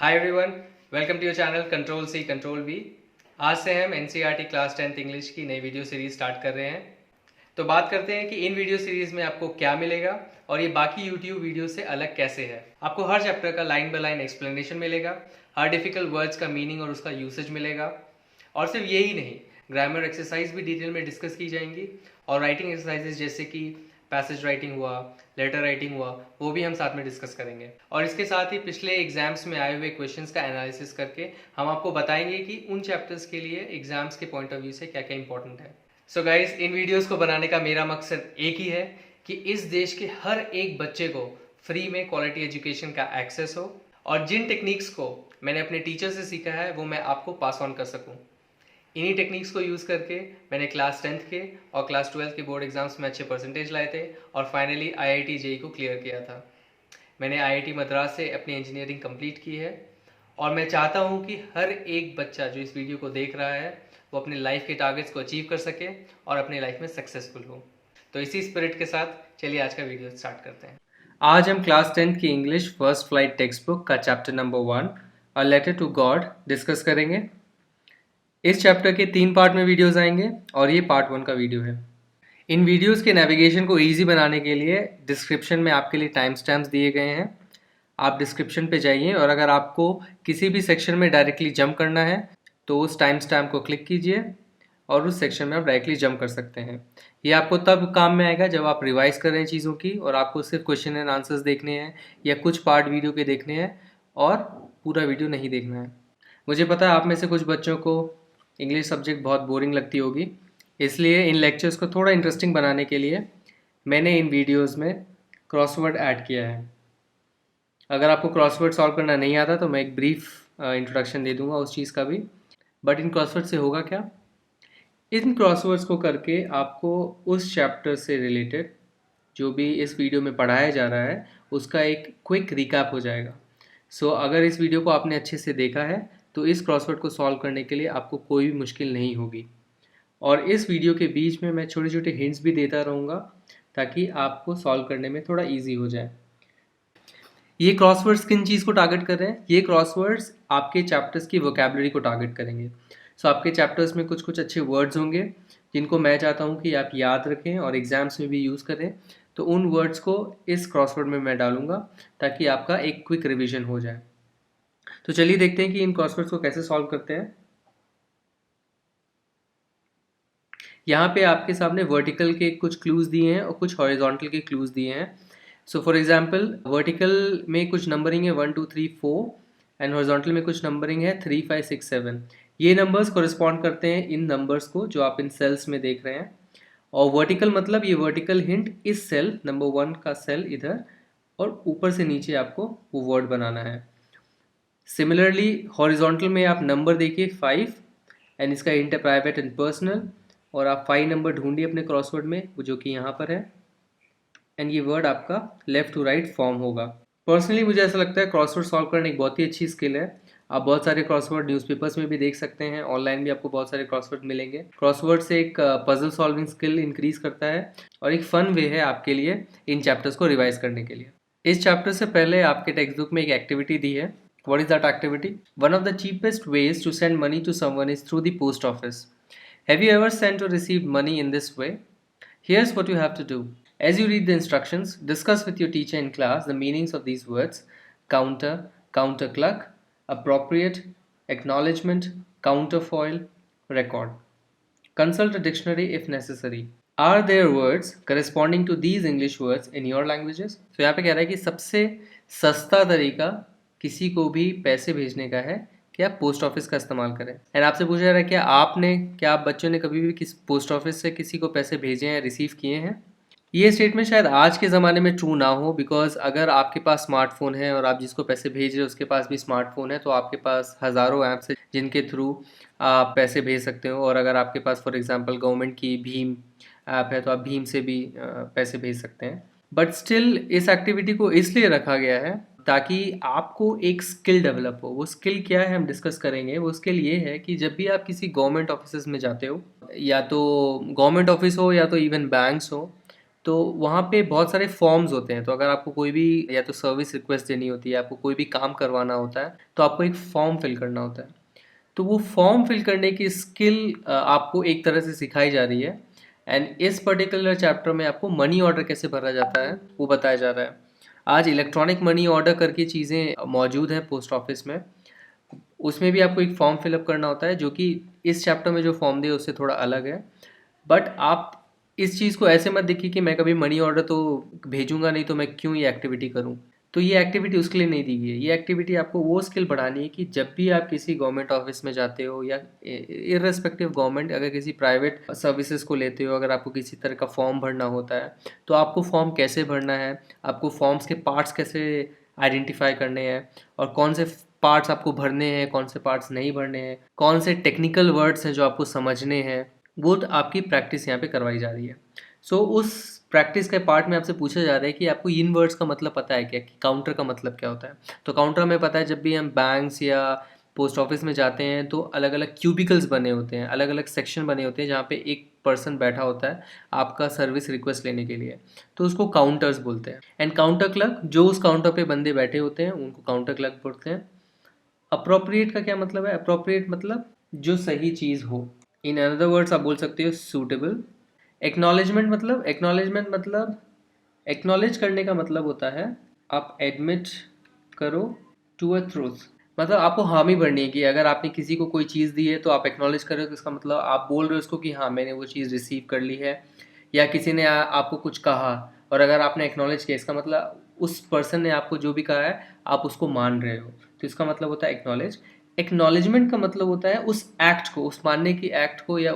Hi everyone, welcome to your channel control C control V. आज से हम NCERT class 10th English की नई वीडियो सीरीज स्टार्ट कर रहे हैं। तो बात करते हैं कि इन वीडियो सीरीज में आपको क्या मिलेगा और ये बाकी यूट्यूब वीडियो से अलग कैसे है। आपको हर चैप्टर का लाइन बाय लाइन एक्सप्लेनेशन मिलेगा, हर डिफिकल्ट वर्ड्स का मीनिंग और उसका यूसेज मिलेगा। और सिर्फ यही नहीं, ग्रामर एक्सरसाइज भी डिटेल में डिस्कस की जाएंगी और राइटिंग एक्सरसाइजेज जैसे कि पैसेज राइटिंग हुआ, लेटर राइटिंग हुआ, वो भी हम साथ में डिस्कस करेंगे। और इसके साथ ही पिछले एग्जाम्स में आए हुए क्वेश्चंस का एनालिसिस करके हम आपको बताएंगे कि उन चैप्टर्स के लिए एग्जाम्स के पॉइंट ऑफ व्यू से क्या क्या इंपॉर्टेंट है। सो गाइज, इन वीडियोस को बनाने का मेरा मकसद एक ही है कि इस देश के हर एक बच्चे को फ्री में क्वालिटी एजुकेशन का एक्सेस हो और जिन टेक्निक्स को मैंने अपने टीचर से सीखा है वो मैं आपको पास ऑन कर सकूं। इन्हीं टेक्निक्स को यूज़ करके मैंने क्लास 10th के और क्लास 12th के बोर्ड एग्जाम्स में अच्छे परसेंटेज लाए थे और फाइनली आईआईटी जेईई को क्लियर किया था। मैंने आईआईटी मद्रास से अपनी इंजीनियरिंग कंप्लीट की है और मैं चाहता हूँ कि हर एक बच्चा जो इस वीडियो को देख रहा है वो अपने लाइफ के टारगेट्स को अचीव कर सके और अपनी लाइफ में सक्सेसफुल हो। तो इसी स्पिरिट के साथ चलिए आज का वीडियो स्टार्ट करते हैं। आज हम क्लास 10th की English first flight text book का chapter number 1 a letter to God discuss करेंगे। इस चैप्टर के 3 पार्ट में वीडियोस आएंगे और ये पार्ट 1 का वीडियो है। इन वीडियोस के नेविगेशन को इजी बनाने के लिए डिस्क्रिप्शन में आपके लिए टाइम स्टैम्प्स दिए गए हैं। आप डिस्क्रिप्शन पे जाइए और अगर आपको किसी भी सेक्शन में डायरेक्टली जंप करना है तो उस टाइम स्टैम्प को क्लिक कीजिए और उस सेक्शन में आप डायरेक्टली जंप कर सकते हैं। ये आपको तब काम में आएगा जब आप रिवाइज कर रहे हैं चीज़ों की और आपको सिर्फ क्वेश्चन एंड आंसर्स देखने हैं या कुछ पार्ट वीडियो के देखने हैं और पूरा वीडियो नहीं देखना है। मुझे पता है आप में से कुछ बच्चों को इंग्लिश सब्जेक्ट बहुत बोरिंग लगती होगी, इसलिए इन लेक्चर्स को थोड़ा इंटरेस्टिंग बनाने के लिए मैंने इन वीडियोस में क्रॉसवर्ड ऐड किया है। अगर आपको क्रॉसवर्ड सॉल्व करना नहीं आता तो मैं एक ब्रीफ इंट्रोडक्शन दे दूंगा उस चीज़ का भी। बट इन क्रॉसवर्ड से होगा क्या, इन क्रॉसवर्ड्स को करके आपको उस चैप्टर से रिलेटेड जो भी इस वीडियो में पढ़ाया जा रहा है उसका एक क्विक रिकैप हो जाएगा। सो अगर इस वीडियो को आपने अच्छे से देखा है तो इस क्रॉसवर्ड को सॉल्व करने के लिए आपको कोई भी मुश्किल नहीं होगी। और इस वीडियो के बीच में मैं छोटे छोटे हिंट्स भी देता रहूँगा ताकि आपको सॉल्व करने में थोड़ा ईजी हो जाए। ये क्रॉसवर्ड्स किन चीज़ को टारगेट कर रहे हैं? ये क्रॉसवर्ड्स आपके चैप्टर्स की वोकेबलरी को टारगेट करेंगे। सो आपके चैप्टर्स में कुछ कुछ अच्छे वर्ड्स होंगे जिनको मैं चाहता हूँ कि आप याद रखें और एग्जाम्स में भी यूज़ करें। तो उन वर्ड्स को इस क्रॉसवर्ड में मैं डालूंगा ताकि आपका एक क्विक रिवीजन हो जाए। तो चलिए देखते हैं कि इन क्रॉसवर्ड्स को कैसे सॉल्व करते हैं। यहाँ पे आपके सामने वर्टिकल के कुछ क्लूज दिए हैं और कुछ हॉरिजॉन्टल के क्लूज दिए हैं। सो फॉर एग्जांपल वर्टिकल में कुछ नंबरिंग है 1 2 3 4 एंड हॉरिजॉन्टल में कुछ नंबरिंग है 3 5 6 7। ये नंबर्स कोरिस्पॉन्ड करते हैं इन नंबर्स को जो आप इन सेल्स में देख रहे हैं। और वर्टिकल मतलब ये वर्टिकल हिंट इस सेल नंबर 1 का सेल इधर और ऊपर से नीचे आपको वो वर्ड बनाना है। सिमिलरली हॉरिजॉन्टल में आप नंबर देखिए 5 एंड इसका हिंट है प्राइवेट एंड पर्सनल और आप 5 नंबर ढूंढिए अपने क्रॉसवर्ड में जो कि यहाँ पर है एंड ये वर्ड आपका लेफ्ट टू राइट फॉर्म होगा। पर्सनली मुझे ऐसा लगता है क्रॉसवर्ड सॉल्व करना एक बहुत ही अच्छी स्किल है। आप बहुत सारे क्रॉसवर्ड न्यूज़पेपर्स में भी देख सकते हैं, ऑनलाइन भी आपको बहुत सारे क्रॉसवर्ड मिलेंगे। क्रॉसवर्ड से एक पजल सॉल्विंग स्किल इंक्रीज करता है और एक फन वे है आपके लिए इन चैप्टर्स को रिवाइज करने के लिए। इस चैप्टर से पहले आपके टेक्स्ट बुक में एक एक्टिविटी दी है। What is that activity? One of the cheapest ways to send money to someone is through the post office. Have you ever sent or received money in this way? Here's what you have to do. As you read the instructions, discuss with your teacher in class the meanings of these words: counter, counterclerk, appropriate, acknowledgement, counterfoil, record. Consult a dictionary if necessary. Are there words corresponding to these English words in your languages? तो यहाँ पे कह रहा है कि सबसे सस्ता तरीका किसी को भी पैसे भेजने का है कि आप पोस्ट ऑफिस का इस्तेमाल करें। एंड आपसे पूछा जा रहा है क्या आप बच्चों ने कभी भी किस पोस्ट ऑफिस से किसी को पैसे भेजे हैं या रिसीव किए हैं? ये स्टेटमेंट शायद आज के ज़माने में ट्रू ना हो, बिकॉज अगर आपके पास स्मार्टफोन है और आप जिसको पैसे भेज रहे हो उसके पास भी स्मार्टफोन है तो आपके पास हज़ारों ऐप्स है जिनके थ्रू आप पैसे भेज सकते हो। और अगर आपके पास फॉर एग्जांपल गवर्नमेंट की भीम ऐप है तो आप भीम से भी पैसे भेज सकते हैं। बट स्टिल इस एक्टिविटी को इसलिए रखा गया है ताकि आपको एक स्किल डेवलप हो। वो स्किल क्या है हम डिस्कस करेंगे। वो स्किल ये है कि जब भी आप किसी गवर्नमेंट ऑफिस में जाते हो, या तो गवर्नमेंट ऑफिस हो या तो इवन बैंक्स हो, तो वहाँ पे बहुत सारे फॉर्म्स होते हैं। तो अगर आपको कोई भी या तो सर्विस रिक्वेस्ट देनी होती है, आपको कोई भी काम करवाना होता है, तो आपको एक फॉर्म फिल करना होता है। तो वो फॉर्म फिल करने की स्किल आपको एक तरह से सिखाई जा रही है। एंड इस पर्टिकुलर चैप्टर में आपको मनी ऑर्डर कैसे भरा जाता है वो बताया जा रहा है। आज इलेक्ट्रॉनिक मनी ऑर्डर करके चीज़ें मौजूद हैं पोस्ट ऑफिस में। उसमें भी आपको एक फॉर्म फिलअप करना होता है, जो कि इस चैप्टर में जो फॉर्म दिया उससे थोड़ा अलग है। बट आप इस चीज़ को ऐसे मत देखिए कि मैं कभी मनी ऑर्डर तो भेजूंगा नहीं, तो मैं क्यों ये एक्टिविटी करूं। तो ये एक्टिविटी उसके लिए नहीं दी गई है। ये एक्टिविटी आपको वो स्किल बढ़ानी है कि जब भी आप किसी गवर्नमेंट ऑफिस में जाते हो या इर्रेस्पेक्टिव गवर्नमेंट, अगर किसी प्राइवेट सर्विसेज को लेते हो, अगर आपको किसी तरह का फॉर्म भरना होता है, तो आपको फॉर्म कैसे भरना है, आपको फॉर्म्स के पार्ट्स कैसे आइडेंटिफाई करने हैं, और कौन से पार्ट्स आपको भरने हैं, कौन से पार्ट्स नहीं भरने हैं, कौन से टेक्निकल वर्ड्स हैं जो आपको समझने हैं, वो तो आपकी प्रैक्टिस यहाँ पे करवाई जा रही है। सो उस प्रैक्टिस के पार्ट में आपसे पूछा जा रहा है कि आपको इन वर्ड्स का मतलब पता है क्या, कि काउंटर का मतलब क्या होता है। तो काउंटर में पता है, जब भी हम बैंक्स या पोस्ट ऑफिस में जाते हैं तो अलग अलग क्यूबिकल्स बने होते हैं, अलग अलग सेक्शन बने होते हैं, जहाँ पे एक पर्सन बैठा होता है आपका सर्विस रिक्वेस्ट लेने के लिए। तो उसको काउंटर्स बोलते हैं। एंड काउंटर क्लर्क, जो उस काउंटर पे बंदे बैठे होते हैं, उनको काउंटर क्लर्क बोलते हैं। अप्रोप्रिएट का क्या मतलब है? अप्रोप्रिएट मतलब जो सही चीज़ हो। इन अनदर वर्ड्स आप बोल सकते हो सूटेबल। एक्नॉलेजमेंट मतलब एक्नॉलेज करने का मतलब होता है आप एडमिट करो टू अ ट्रूथ। मतलब आपको हामी भरनी है कि अगर आपने किसी को कोई चीज़ दी है तो आप एक्नॉलेज कर रहे हो, तो इसका मतलब आप बोल रहे हो उसको कि हाँ मैंने वो चीज़ रिसीव कर ली है। या किसी ने आपको कुछ कहा और अगर आपने एक्नॉलेज किया, इसका मतलब उस पर्सन ने आपको जो भी कहा है आप उसको मान रहे हो, तो इसका मतलब होता है एक्नॉलेज। एक्नॉलेजमेंट का मतलब होता है उस एक्ट को, उस मानने की एक्ट को, या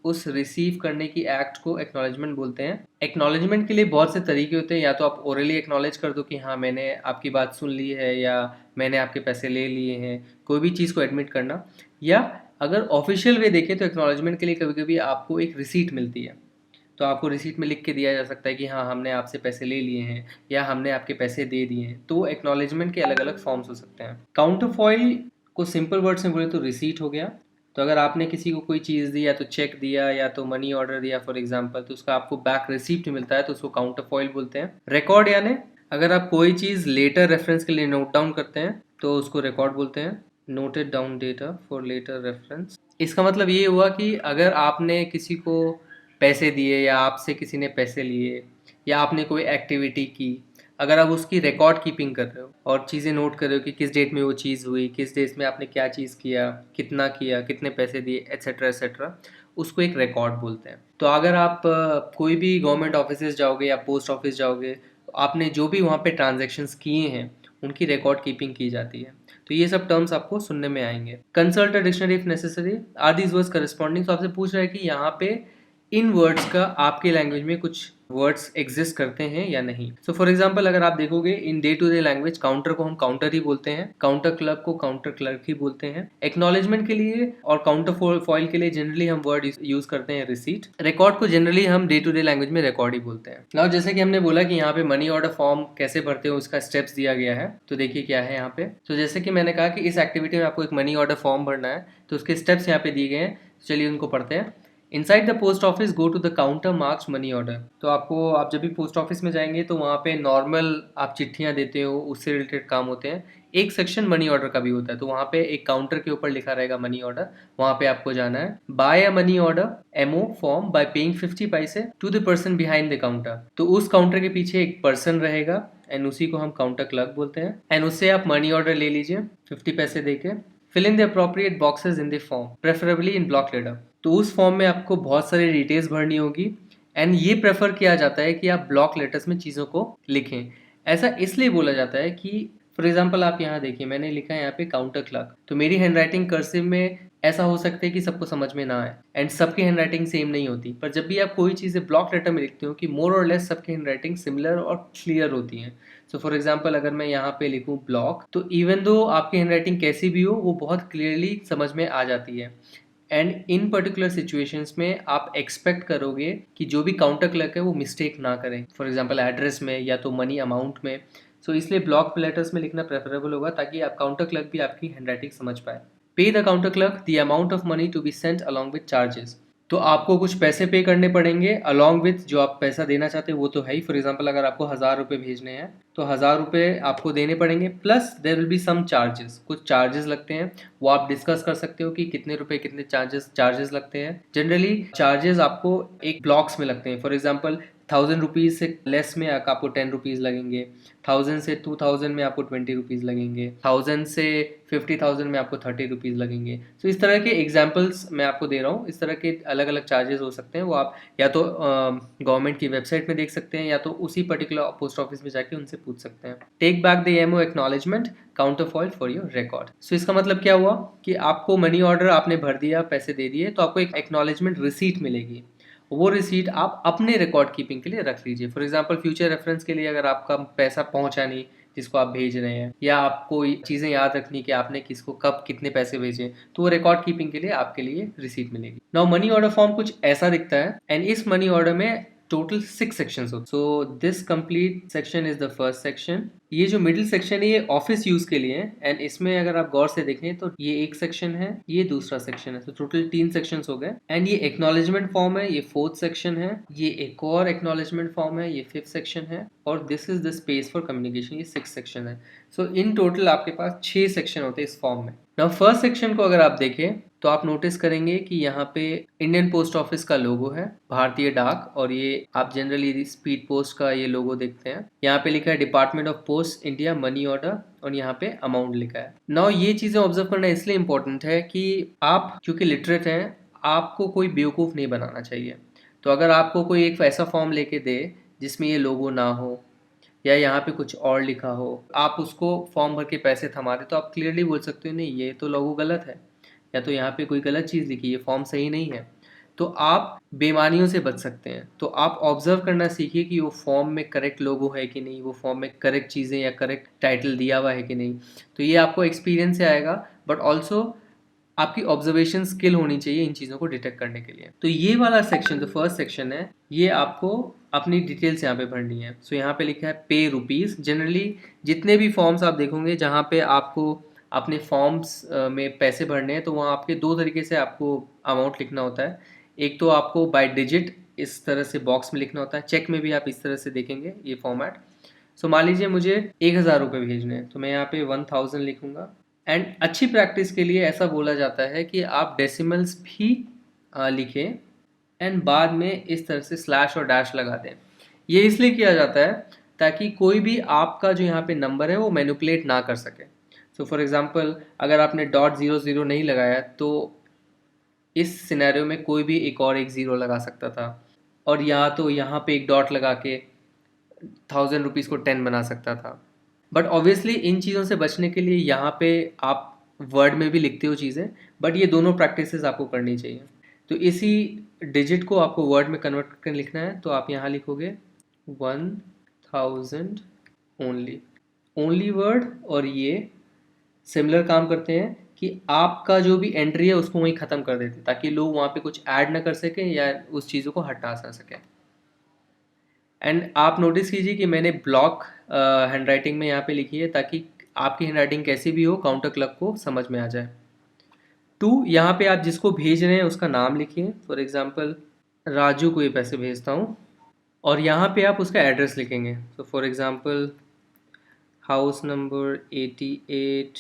उस रिसीव करने की एक्ट को एक्नॉलेजमेंट बोलते हैं। एक्नॉलेजमेंट के लिए बहुत से तरीके होते हैं। या तो आप ओरली एक्नॉलेज कर दो कि हाँ मैंने आपकी बात सुन ली है, या मैंने आपके पैसे ले लिए हैं, कोई भी चीज़ को एडमिट करना। या अगर ऑफिशियल वे देखें तो एक्नॉलेजमेंट के लिए कभी कभी आपको एक रिसीट मिलती है, तो आपको रिसीट में लिख के दिया जा सकता है कि हाँ हमने आपसे पैसे ले लिए हैं, या हमने आपके पैसे दे दिए हैं। तो एक्नॉलेजमेंट के अलग अलग फॉर्म्स हो सकते हैं। काउंटर फॉइल को सिंपल वर्ड्स में बोले तो रिसीट हो गया। तो अगर आपने किसी को कोई चीज़ दी, या तो चेक दिया या तो मनी ऑर्डर दिया फॉर एग्जांपल, तो उसका आपको बैक रिसीप्ट मिलता है, तो उसको काउंटर फॉइल बोलते हैं। रिकॉर्ड यानी अगर आप कोई चीज़ लेटर रेफरेंस के लिए नोट डाउन करते हैं तो उसको रिकॉर्ड बोलते हैं। Noted down data for later reference, इसका मतलब ये हुआ कि अगर आपने किसी को पैसे दिए, या आपसे किसी ने पैसे लिए, या आपने कोई एक्टिविटी की, अगर आप उसकी रिकॉर्ड कीपिंग कर रहे हो और चीज़ें नोट कर रहे हो कि किस डेट में वो चीज़ हुई, किस डेट में आपने क्या चीज़ किया, कितने पैसे दिए, एट्सेट्रा एट्सेट्रा, उसको एक रिकॉर्ड बोलते हैं। तो अगर आप कोई भी गवर्नमेंट ऑफिस जाओगे या पोस्ट ऑफिस जाओगे, तो आपने जो भी वहाँ पे ट्रांजेक्शन्स किए हैं उनकी रिकॉर्ड कीपिंग की जाती है। तो ये सब टर्म्स आपको सुनने में आएंगे। Consult a dictionary if necessary, are these words corresponding. तो आपसे पूछ रहा है कि यहाँ पे इन वर्ड्स का आपके लैंग्वेज में कुछ वर्ड्स एग्जिस्ट करते हैं या नहीं। सो फॉर एग्जांपल अगर आप देखोगे in day to day language, counter को हम काउंटर ही बोलते हैं, काउंटर क्लर्क को काउंटर क्लर्क ही बोलते हैं। एक्नॉलेजमेंट के लिए और काउंटर फॉइल के लिए जनरली हम वर्ड यूज करते हैं रिसीट। रिकॉर्ड को जनरली हम डे टू डे लैंग्वेज में रिकॉर्ड ही बोलते हैं। नाउ जैसे कि हमने बोला कि यहाँ पे मनी ऑर्डर फॉर्म कैसे भरते हो उसका स्टेप्स दिया गया है, तो देखिए क्या है यहाँ पे। तो जैसे कि मैंने कहा कि इस एक्टिविटी में आपको एक मनी ऑर्डर फॉर्म भरना है, तो उसके स्टेप्स यहाँ पे दिए गए हैं। चलिए उनको पढ़ते हैं। Inside the post office go to the counter marks money order. तो आप जब भी पोस्ट ऑफिस में जाएंगे तो वहाँ पे नॉर्मल आप चिट्ठियाँ देते हो, उससे रिलेटेड काम होते हैं। एक सेक्शन मनी ऑर्डर का भी होता है, तो वहाँ पे एक काउंटर के ऊपर लिखा रहेगा मनी ऑर्डर, वहाँ पे आपको जाना है। Buy a money order M O form by paying 50 paise to the person behind the counter. तो उस काउंटर के पीछे एक पर्सन रहेगा एंड उसी को हम काउंटर क्लर्क बोलते हैं। एंड उससे आप मनी ऑर्डर ले लीजिए 50 पैसे दे के। Fill in the appropriate boxes in the form, preferably in block letter. तो उस फॉर्म में आपको बहुत सारी डिटेल्स भरनी होगी एंड ये प्रेफर किया जाता है कि आप ब्लॉक लेटर्स में चीज़ों को लिखें। ऐसा इसलिए बोला जाता है कि फॉर एग्जाम्पल आप यहाँ देखिए, मैंने लिखा है यहाँ पे काउंटर क्लर्क, तो मेरी हैंड राइटिंग कर्सिव में ऐसा हो सकता है कि सबको समझ में ना आए एंड सबकी हैंड राइटिंग सेम नहीं होती। पर जब भी आप कोई चीज़ें ब्लॉक लेटर में लिखते हो कि मोर और लेस सबकी हैंड राइटिंग सिमिलर और क्लियर होती हैं। सो फॉर एग्जाम्पल अगर मैं यहाँ पे लिखूँ ब्लॉक, तो इवन दो आपकी हैंड राइटिंग कैसी भी हो वो बहुत क्लियरली समझ में आ जाती है। एंड इन पर्टिकुलर सिचुएशंस में आप एक्सपेक्ट करोगे कि जो भी काउंटर क्लर्क है वो मिस्टेक ना करें, फॉर एग्जांपल एड्रेस में या तो मनी अमाउंट में। सो इसलिए ब्लॉक लेटर्स में लिखना प्रेफरेबल होगा ताकि आप काउंटर क्लर्क भी आपकी हैंड राइटिंग समझ पाए। Pay the counter clerk the amount of money to be sent along with charges. तो आपको कुछ पैसे पे करने पड़ेंगे अलॉन्ग विथ जो आप पैसा देना चाहते हैं वो तो है ही। फॉर एग्जांपल अगर आपको 1000 रुपये भेजने हैं तो 1000 रुपये आपको देने पड़ेंगे, plus there will be some charges, कुछ चार्जेस लगते हैं, वो आप डिस्कस कर सकते हो कि कितने रुपए कितने चार्जेस लगते हैं। जनरली चार्जेस आपको एक ब्लॉक्स में लगते हैं। फॉर एग्जाम्पल 1000 रुपीज़ से लेस में आपको 10 रुपीज़ लगेंगे, 1000 से 2000 में आपको 20 रुपीज़ लगेंगे, 1000 से 50,000 में आपको 30 रुपीज़ लगेंगे। तो इस तरह के एग्जाम्पल्स मैं आपको दे रहा हूँ। इस तरह के अलग अलग चार्जेस हो सकते हैं, वो आप या तो गवर्नमेंट की वेबसाइट में देख सकते हैं या तो उसी पर्टिकुलर पोस्ट ऑफिस में जाके उनसे पूछ सकते हैं। Take back the MO acknowledgement counterfoil for your record. So इसका मतलब क्या हुआ कि आपको मनी ऑर्डर आपने भर दिया, पैसे दे दिए, तो आपको एक एक्नॉलेजमेंट रिसीट मिलेगी। वो रिसीट आप अपने रिकॉर्ड कीपिंग के लिए रख लीजिए। फॉर एग्जांपल फ्यूचर रेफरेंस के लिए अगर आपका पैसा पहुंचा नहीं जिसको आप भेज रहे हैं, या आपको चीज़ें याद रखनी कि आपने किसको कब कितने पैसे भेजे, तो वो रिकॉर्ड कीपिंग के लिए आपके लिए रिसीट मिलेगी। नाउ मनी ऑर्डर फॉर्म कुछ ऐसा दिखता है, एंड इस मनी ऑर्डर में टोटल 6 सेक्शंस होते हैं। So this complete section is the first section. ये जो मिडिल सेक्शन है ये ऑफिस यूज के लिए है, एंड इसमें अगर आप गौर से देखें तो ये एक सेक्शन है, ये दूसरा सेक्शन है, तो टोटल 3 सेक्शंस हो गए। एंड ये एक्नॉलेजमेंट फॉर्म है, ये 4th सेक्शन है, ये एक और एक्नॉलेजमेंट फॉर्म है, ये 5th सेक्शन है, और this is the space for communication, ये 6th सेक्शन है। सो इन टोटल आपके पास 6 सेक्शन होते हैं इस फॉर्म में। नाउ फर्स्ट सेक्शन को अगर आप देखें तो आप नोटिस करेंगे कि यहाँ पे इंडियन पोस्ट ऑफिस का लोगो है, भारतीय डाक, और ये आप जनरली स्पीड पोस्ट का ये लोगो देखते हैं। यहाँ पे लिखा है department of post India money order, और यहाँ पे अमाउंट लिखा है। नाउ ये चीजें ऑब्जर्व करना इसलिए इंपॉर्टेंट है कि आप क्योंकि लिटरेट हैं, आपको कोई बेवकूफ़ नहीं बनाना चाहिए। तो अगर आपको कोई एक ऐसा फॉर्म लेके दे जिसमें ये लोगो ना हो या यहाँ पे कुछ और लिखा हो, आप उसको फॉर्म भर के पैसे थमा दे, तो आप क्लियरली बोल सकते हो नहीं ये तो लोगो गलत है, या तो यहाँ पे कोई गलत चीज़ लिखी, ये फॉर्म सही नहीं है। तो आप बेईमानियों से बच सकते हैं। तो आप ऑब्जर्व करना सीखिए कि वो फॉर्म में करेक्ट लोगो है कि नहीं, वो फॉर्म में करेक्ट चीज़ें या करेक्ट टाइटल दिया हुआ है कि नहीं। तो ये आपको एक्सपीरियंस से आएगा, बट ऑल्सो आपकी ऑब्जर्वेशन स्किल होनी चाहिए इन चीज़ों को डिटेक्ट करने के लिए। तो ये वाला सेक्शन जो फर्स्ट सेक्शन है, ये आपको अपनी डिटेल्स यहाँ पे भरनी है। सो यहाँ पे लिखा है पे रुपीज़। जनरली जितने भी फॉर्म्स आप देखोगे जहाँ पे आपको अपने फॉर्म्स में पैसे भरने हैं, तो वहाँ आपके 2 तरीके से आपको अमाउंट लिखना होता है। एक तो आपको बाय डिजिट इस तरह से बॉक्स में लिखना होता है, चेक में भी आप इस तरह से देखेंगे ये फॉर्मेट। सो मान लीजिए मुझे 1000 रुपये भेजने हैं, तो मैं यहाँ पे 1000 लिखूंगा। एंड अच्छी प्रैक्टिस के लिए ऐसा बोला जाता है कि आप डेसिमल्स भी लिखें, एंड बाद में इस तरह से स्लैश और डैश लगा दें। ये इसलिए किया जाता है ताकि कोई भी आपका जो यहाँ पे नंबर है वो मैनिपुलेट ना कर सके। सो फॉर एग्जांपल अगर आपने .00 नहीं लगाया तो इस सिनेरियो में कोई भी एक और एक ज़ीरो लगा सकता था, और यहाँ तो यहाँ पे एक डॉट लगा के 1000 रुपीज़ को 10 बना सकता था। बट ऑब्वियसली इन चीज़ों से बचने के लिए यहाँ पे आप वर्ड में भी लिखते हो चीज़ें, बट ये दोनों प्रैक्टिसेस आपको करनी चाहिए। तो इसी डिजिट को आपको वर्ड में कन्वर्ट करके लिखना है, तो आप यहाँ लिखोगे 1000 ओनली वर्ड, और ये सिमिलर काम करते हैं कि आपका जो भी एंट्री है उसको वहीं ख़त्म कर देते हैं, ताकि लोग वहाँ पे कुछ ऐड ना कर सकें या उस चीज़ों को हटा ना सकें। एंड आप नोटिस कीजिए कि मैंने ब्लॉक हैंड राइटिंग में यहाँ पे लिखी है, ताकि आपकी हैंड राइटिंग कैसी भी हो काउंटर क्लर्क को समझ में आ जाए। 2, यहाँ पे आप जिसको भेज रहे हैं उसका नाम लिखिए। फॉर एग्जांपल राजू को ये पैसे भेजता हूँ, और यहाँ पे आप उसका एड्रेस लिखेंगे। तो for example house number 88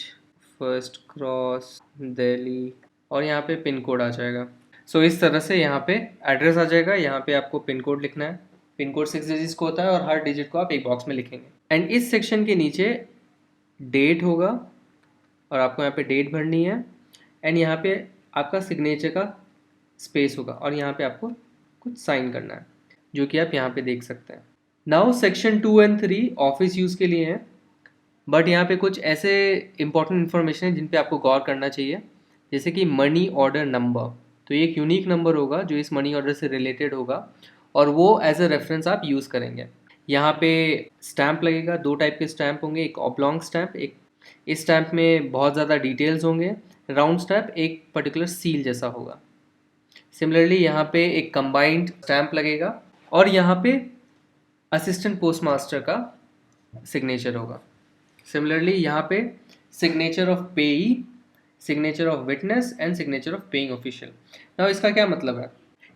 first cross Delhi, और यहाँ पे पिन कोड आ जाएगा। सो इस तरह से यहाँ पे एड्रेस आ जाएगा, यहाँ पे आपको पिन कोड लिखना है। पिन कोड 6 डिजिट को होता है, और हर डिजिट को आप एक बॉक्स में लिखेंगे। एंड इस सेक्शन के नीचे डेट होगा, और आपको यहाँ पे डेट भरनी है, एंड यहाँ पे आपका सिग्नेचर का स्पेस होगा, और यहाँ पे आपको कुछ साइन करना है, जो कि आप यहाँ पे देख सकते हैं। Now section 2 and 3 office use के लिए हैं, बट यहाँ पे कुछ ऐसे इंपॉर्टेंट इन्फॉर्मेशन है जिन पे आपको गौर करना चाहिए, जैसे कि मनी ऑर्डर नंबर। तो ये एक यूनिक नंबर होगा जो इस मनी ऑर्डर से रिलेटेड होगा, और वो एज अ रेफरेंस आप यूज़ करेंगे। यहाँ पे स्टैम्प लगेगा, 2 टाइप के स्टैम्प होंगे, एक ऑब्लॉन्ग स्टैम्प, एक इस स्टैम्प में बहुत ज़्यादा डिटेल्स होंगे, राउंड स्टैम्प एक पर्टिकुलर सील जैसा होगा। सिमिलरली यहाँ पे एक कंबाइंड स्टैम्प लगेगा, और यहाँ पे असिस्टेंट पोस्ट मास्टर का सिग्नेचर होगा। सिमिलरली यहाँ पे सिग्नेचर ऑफ पेई, signature of witness, and signature of paying official. Now इसका क्या मतलब है?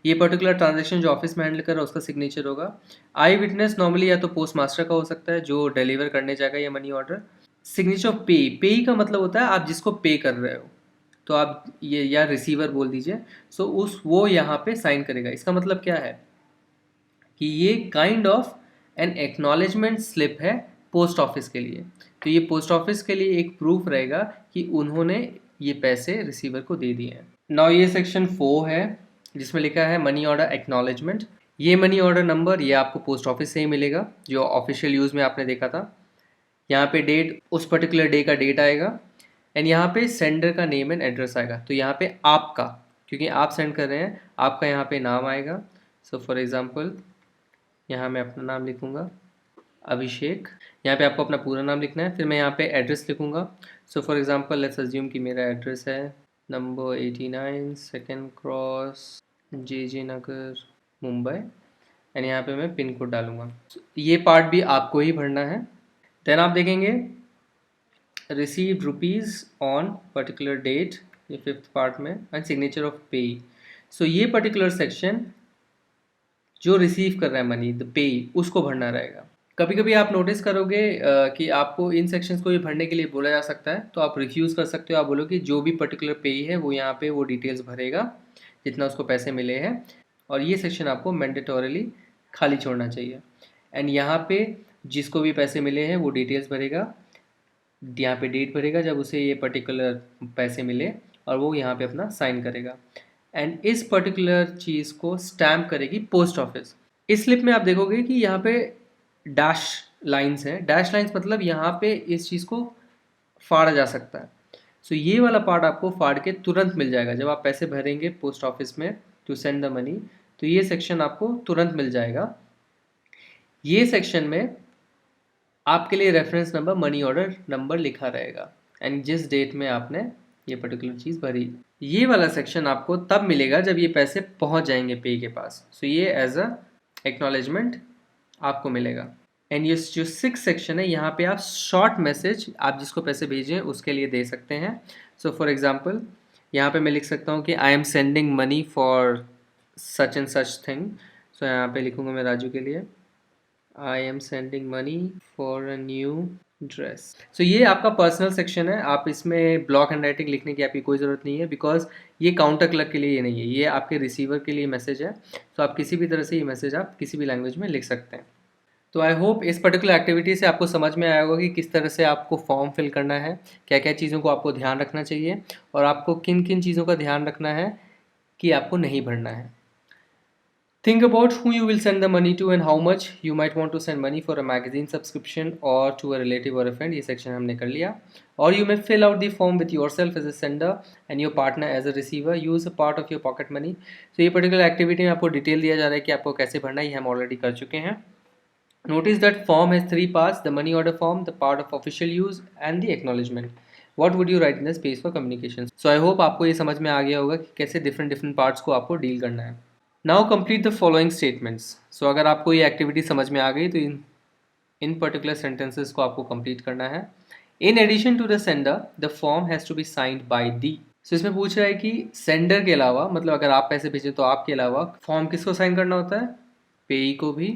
ये पर्टिकुलर ट्रांजैक्शन जो ऑफिस में हैंडल कर रहा है उसका सिग्नेचर होगा। आई विटनेस नॉर्मली या तो पोस्ट मास्टर का हो सकता है जो डिलीवर करने जाएगा ये मनी ऑर्डर। सिग्नेचर ऑफ पे का मतलब होता है आप जिसको पे कर रहे हो, तो आप ये या रिसीवर बोल दीजिए। सो उस वो यहाँ पे साइन करेगा। इसका मतलब क्या है कि ये kind of N acknowledgement slip है पोस्ट ऑफिस के लिए। तो ये पोस्ट ऑफिस के लिए एक प्रूफ रहेगा कि उन्होंने ये पैसे रिसीवर को दे दिए हैं। नाउ ये सेक्शन 4 है जिसमें लिखा है मनी ऑर्डर एक्नॉलेजमेंट। ये मनी ऑर्डर नंबर ये आपको पोस्ट ऑफिस से ही मिलेगा जो ऑफिशियल यूज़ में आपने देखा था। यहाँ पे डेट उस पर्टिकुलर डे का डेट आएगा एंड यहाँ पे सेंडर का नेम एंड एड्रेस आएगा। तो यहाँ पे आपका, क्योंकि आप सेंड कर रहे हैं, आपका यहाँ पे नाम आएगा। सो फॉर एग्जांपल यहाँ मैं अपना नाम लिखूँगा अभिषेक। यहाँ पे आपको अपना पूरा नाम लिखना है। फिर मैं यहाँ पे एड्रेस लिखूँगा। So for example let's assume कि मेरा एड्रेस है number 89 second cross J Nagar Mumbai and यहाँ पे मैं पिन कोड डालूँगा। ये पार्ट भी आपको ही भरना है। देन आप देखेंगे received rupees on particular date, ये 5th पार्ट में, एंड सिग्नेचर ऑफ पे। सो ये पर्टिकुलर सेक्शन जो रिसीव कर रहा है मनी द पे उसको भरना रहेगा। कभी कभी आप नोटिस करोगे कि आपको इन सेक्शंस को भी भरने के लिए बोला जा सकता है, तो आप रिफ्यूज़ कर सकते हो। आप बोलो कि जो भी पर्टिकुलर पे है वो यहाँ पे वो डिटेल्स भरेगा जितना उसको पैसे मिले हैं, और ये सेक्शन आपको मैंडेटोरिली खाली छोड़ना चाहिए। एंड यहाँ पे जिसको भी पैसे मिले हैं वो डिटेल्स भरेगा, यहाँ पे डेट भरेगा जब उसे ये पर्टिकुलर पैसे मिले, और वो यहाँ पे अपना साइन करेगा। एंड इस पर्टिकुलर चीज़ को स्टैम्प करेगी पोस्ट ऑफिस। इस स्लिप में आप देखोगे कि यहाँ पे डैश लाइंस हैं। डैश लाइंस मतलब यहाँ पे इस चीज़ को फाड़ा जा सकता है। सो ये वाला पार्ट आपको फाड़ के तुरंत मिल जाएगा जब आप पैसे भरेंगे पोस्ट ऑफिस में टू सेंड द मनी। तो ये सेक्शन आपको तुरंत मिल जाएगा। ये सेक्शन में आपके लिए reference number money order number लिखा रहेगा एंड जिस डेट में आपने ये पर्टिकुलर चीज़ भरी। ये वाला सेक्शन आपको तब मिलेगा जब ये पैसे पहुंच जाएंगे पे के पास। सो ये एज अ एक्नॉलेजमेंट आपको मिलेगा। एंड ये जो 6 सेक्शन है यहाँ पे आप शॉर्ट मैसेज आप जिसको पैसे भेजें उसके लिए दे सकते हैं। सो फॉर एग्जांपल यहाँ पे मैं लिख सकता हूँ कि I am sending money for such and such thing. So यहाँ पे लिखूँगा मैं राजू के लिए I am sending money for a new dress. So ये आपका पर्सनल सेक्शन है। आप इसमें ब्लॉक हैंड राइटिंग लिखने की आपकी कोई ज़रूरत नहीं है, बिकॉज ये काउंटर क्लर्क के लिए ये नहीं है, ये आपके रिसीवर के लिए मैसेज है। तो आप किसी भी तरह से ये मैसेज आप किसी भी लैंग्वेज में लिख सकते हैं। तो आई होप इस पर्टिकुलर एक्टिविटी से आपको समझ में आया होगा कि किस तरह से आपको फॉर्म फिल करना है, क्या क्या चीज़ों को आपको ध्यान रखना चाहिए और आपको किन किन चीज़ों का ध्यान रखना है कि आपको नहीं भरना है। Think about who you will send the money to and how much you might want to send money for a magazine subscription or to a relative or a friend. ये section हमने कर लिया। Or you may fill out the form with yourself as a sender and your partner as a receiver. Use a part of your pocket money. So ये particular activity में आपको detail दिया जा रहा है कि आपको कैसे भरना है, ये हम ऑलरेडी कर चुके हैं। Notice that form has 3 parts: the money order form, the part of official use, and the acknowledgement. What would you write in the space for communication? So I hope आपको ये समझ में आ गया होगा कि कैसे different parts को आपको डील करना है। Now complete the following statements. So अगर आपको ये एक्टिविटी समझ में आ गई तो इन पर्टिकुलर सेंटेंसेस को आपको कंप्लीट करना है। In addition to the sender, the form has to be signed by the. So इसमें पूछ रहा है कि सेंडर के अलावा, मतलब अगर आप पैसे भेजें तो आपके अलावा फॉर्म किसको साइन करना होता है? पेई को भी,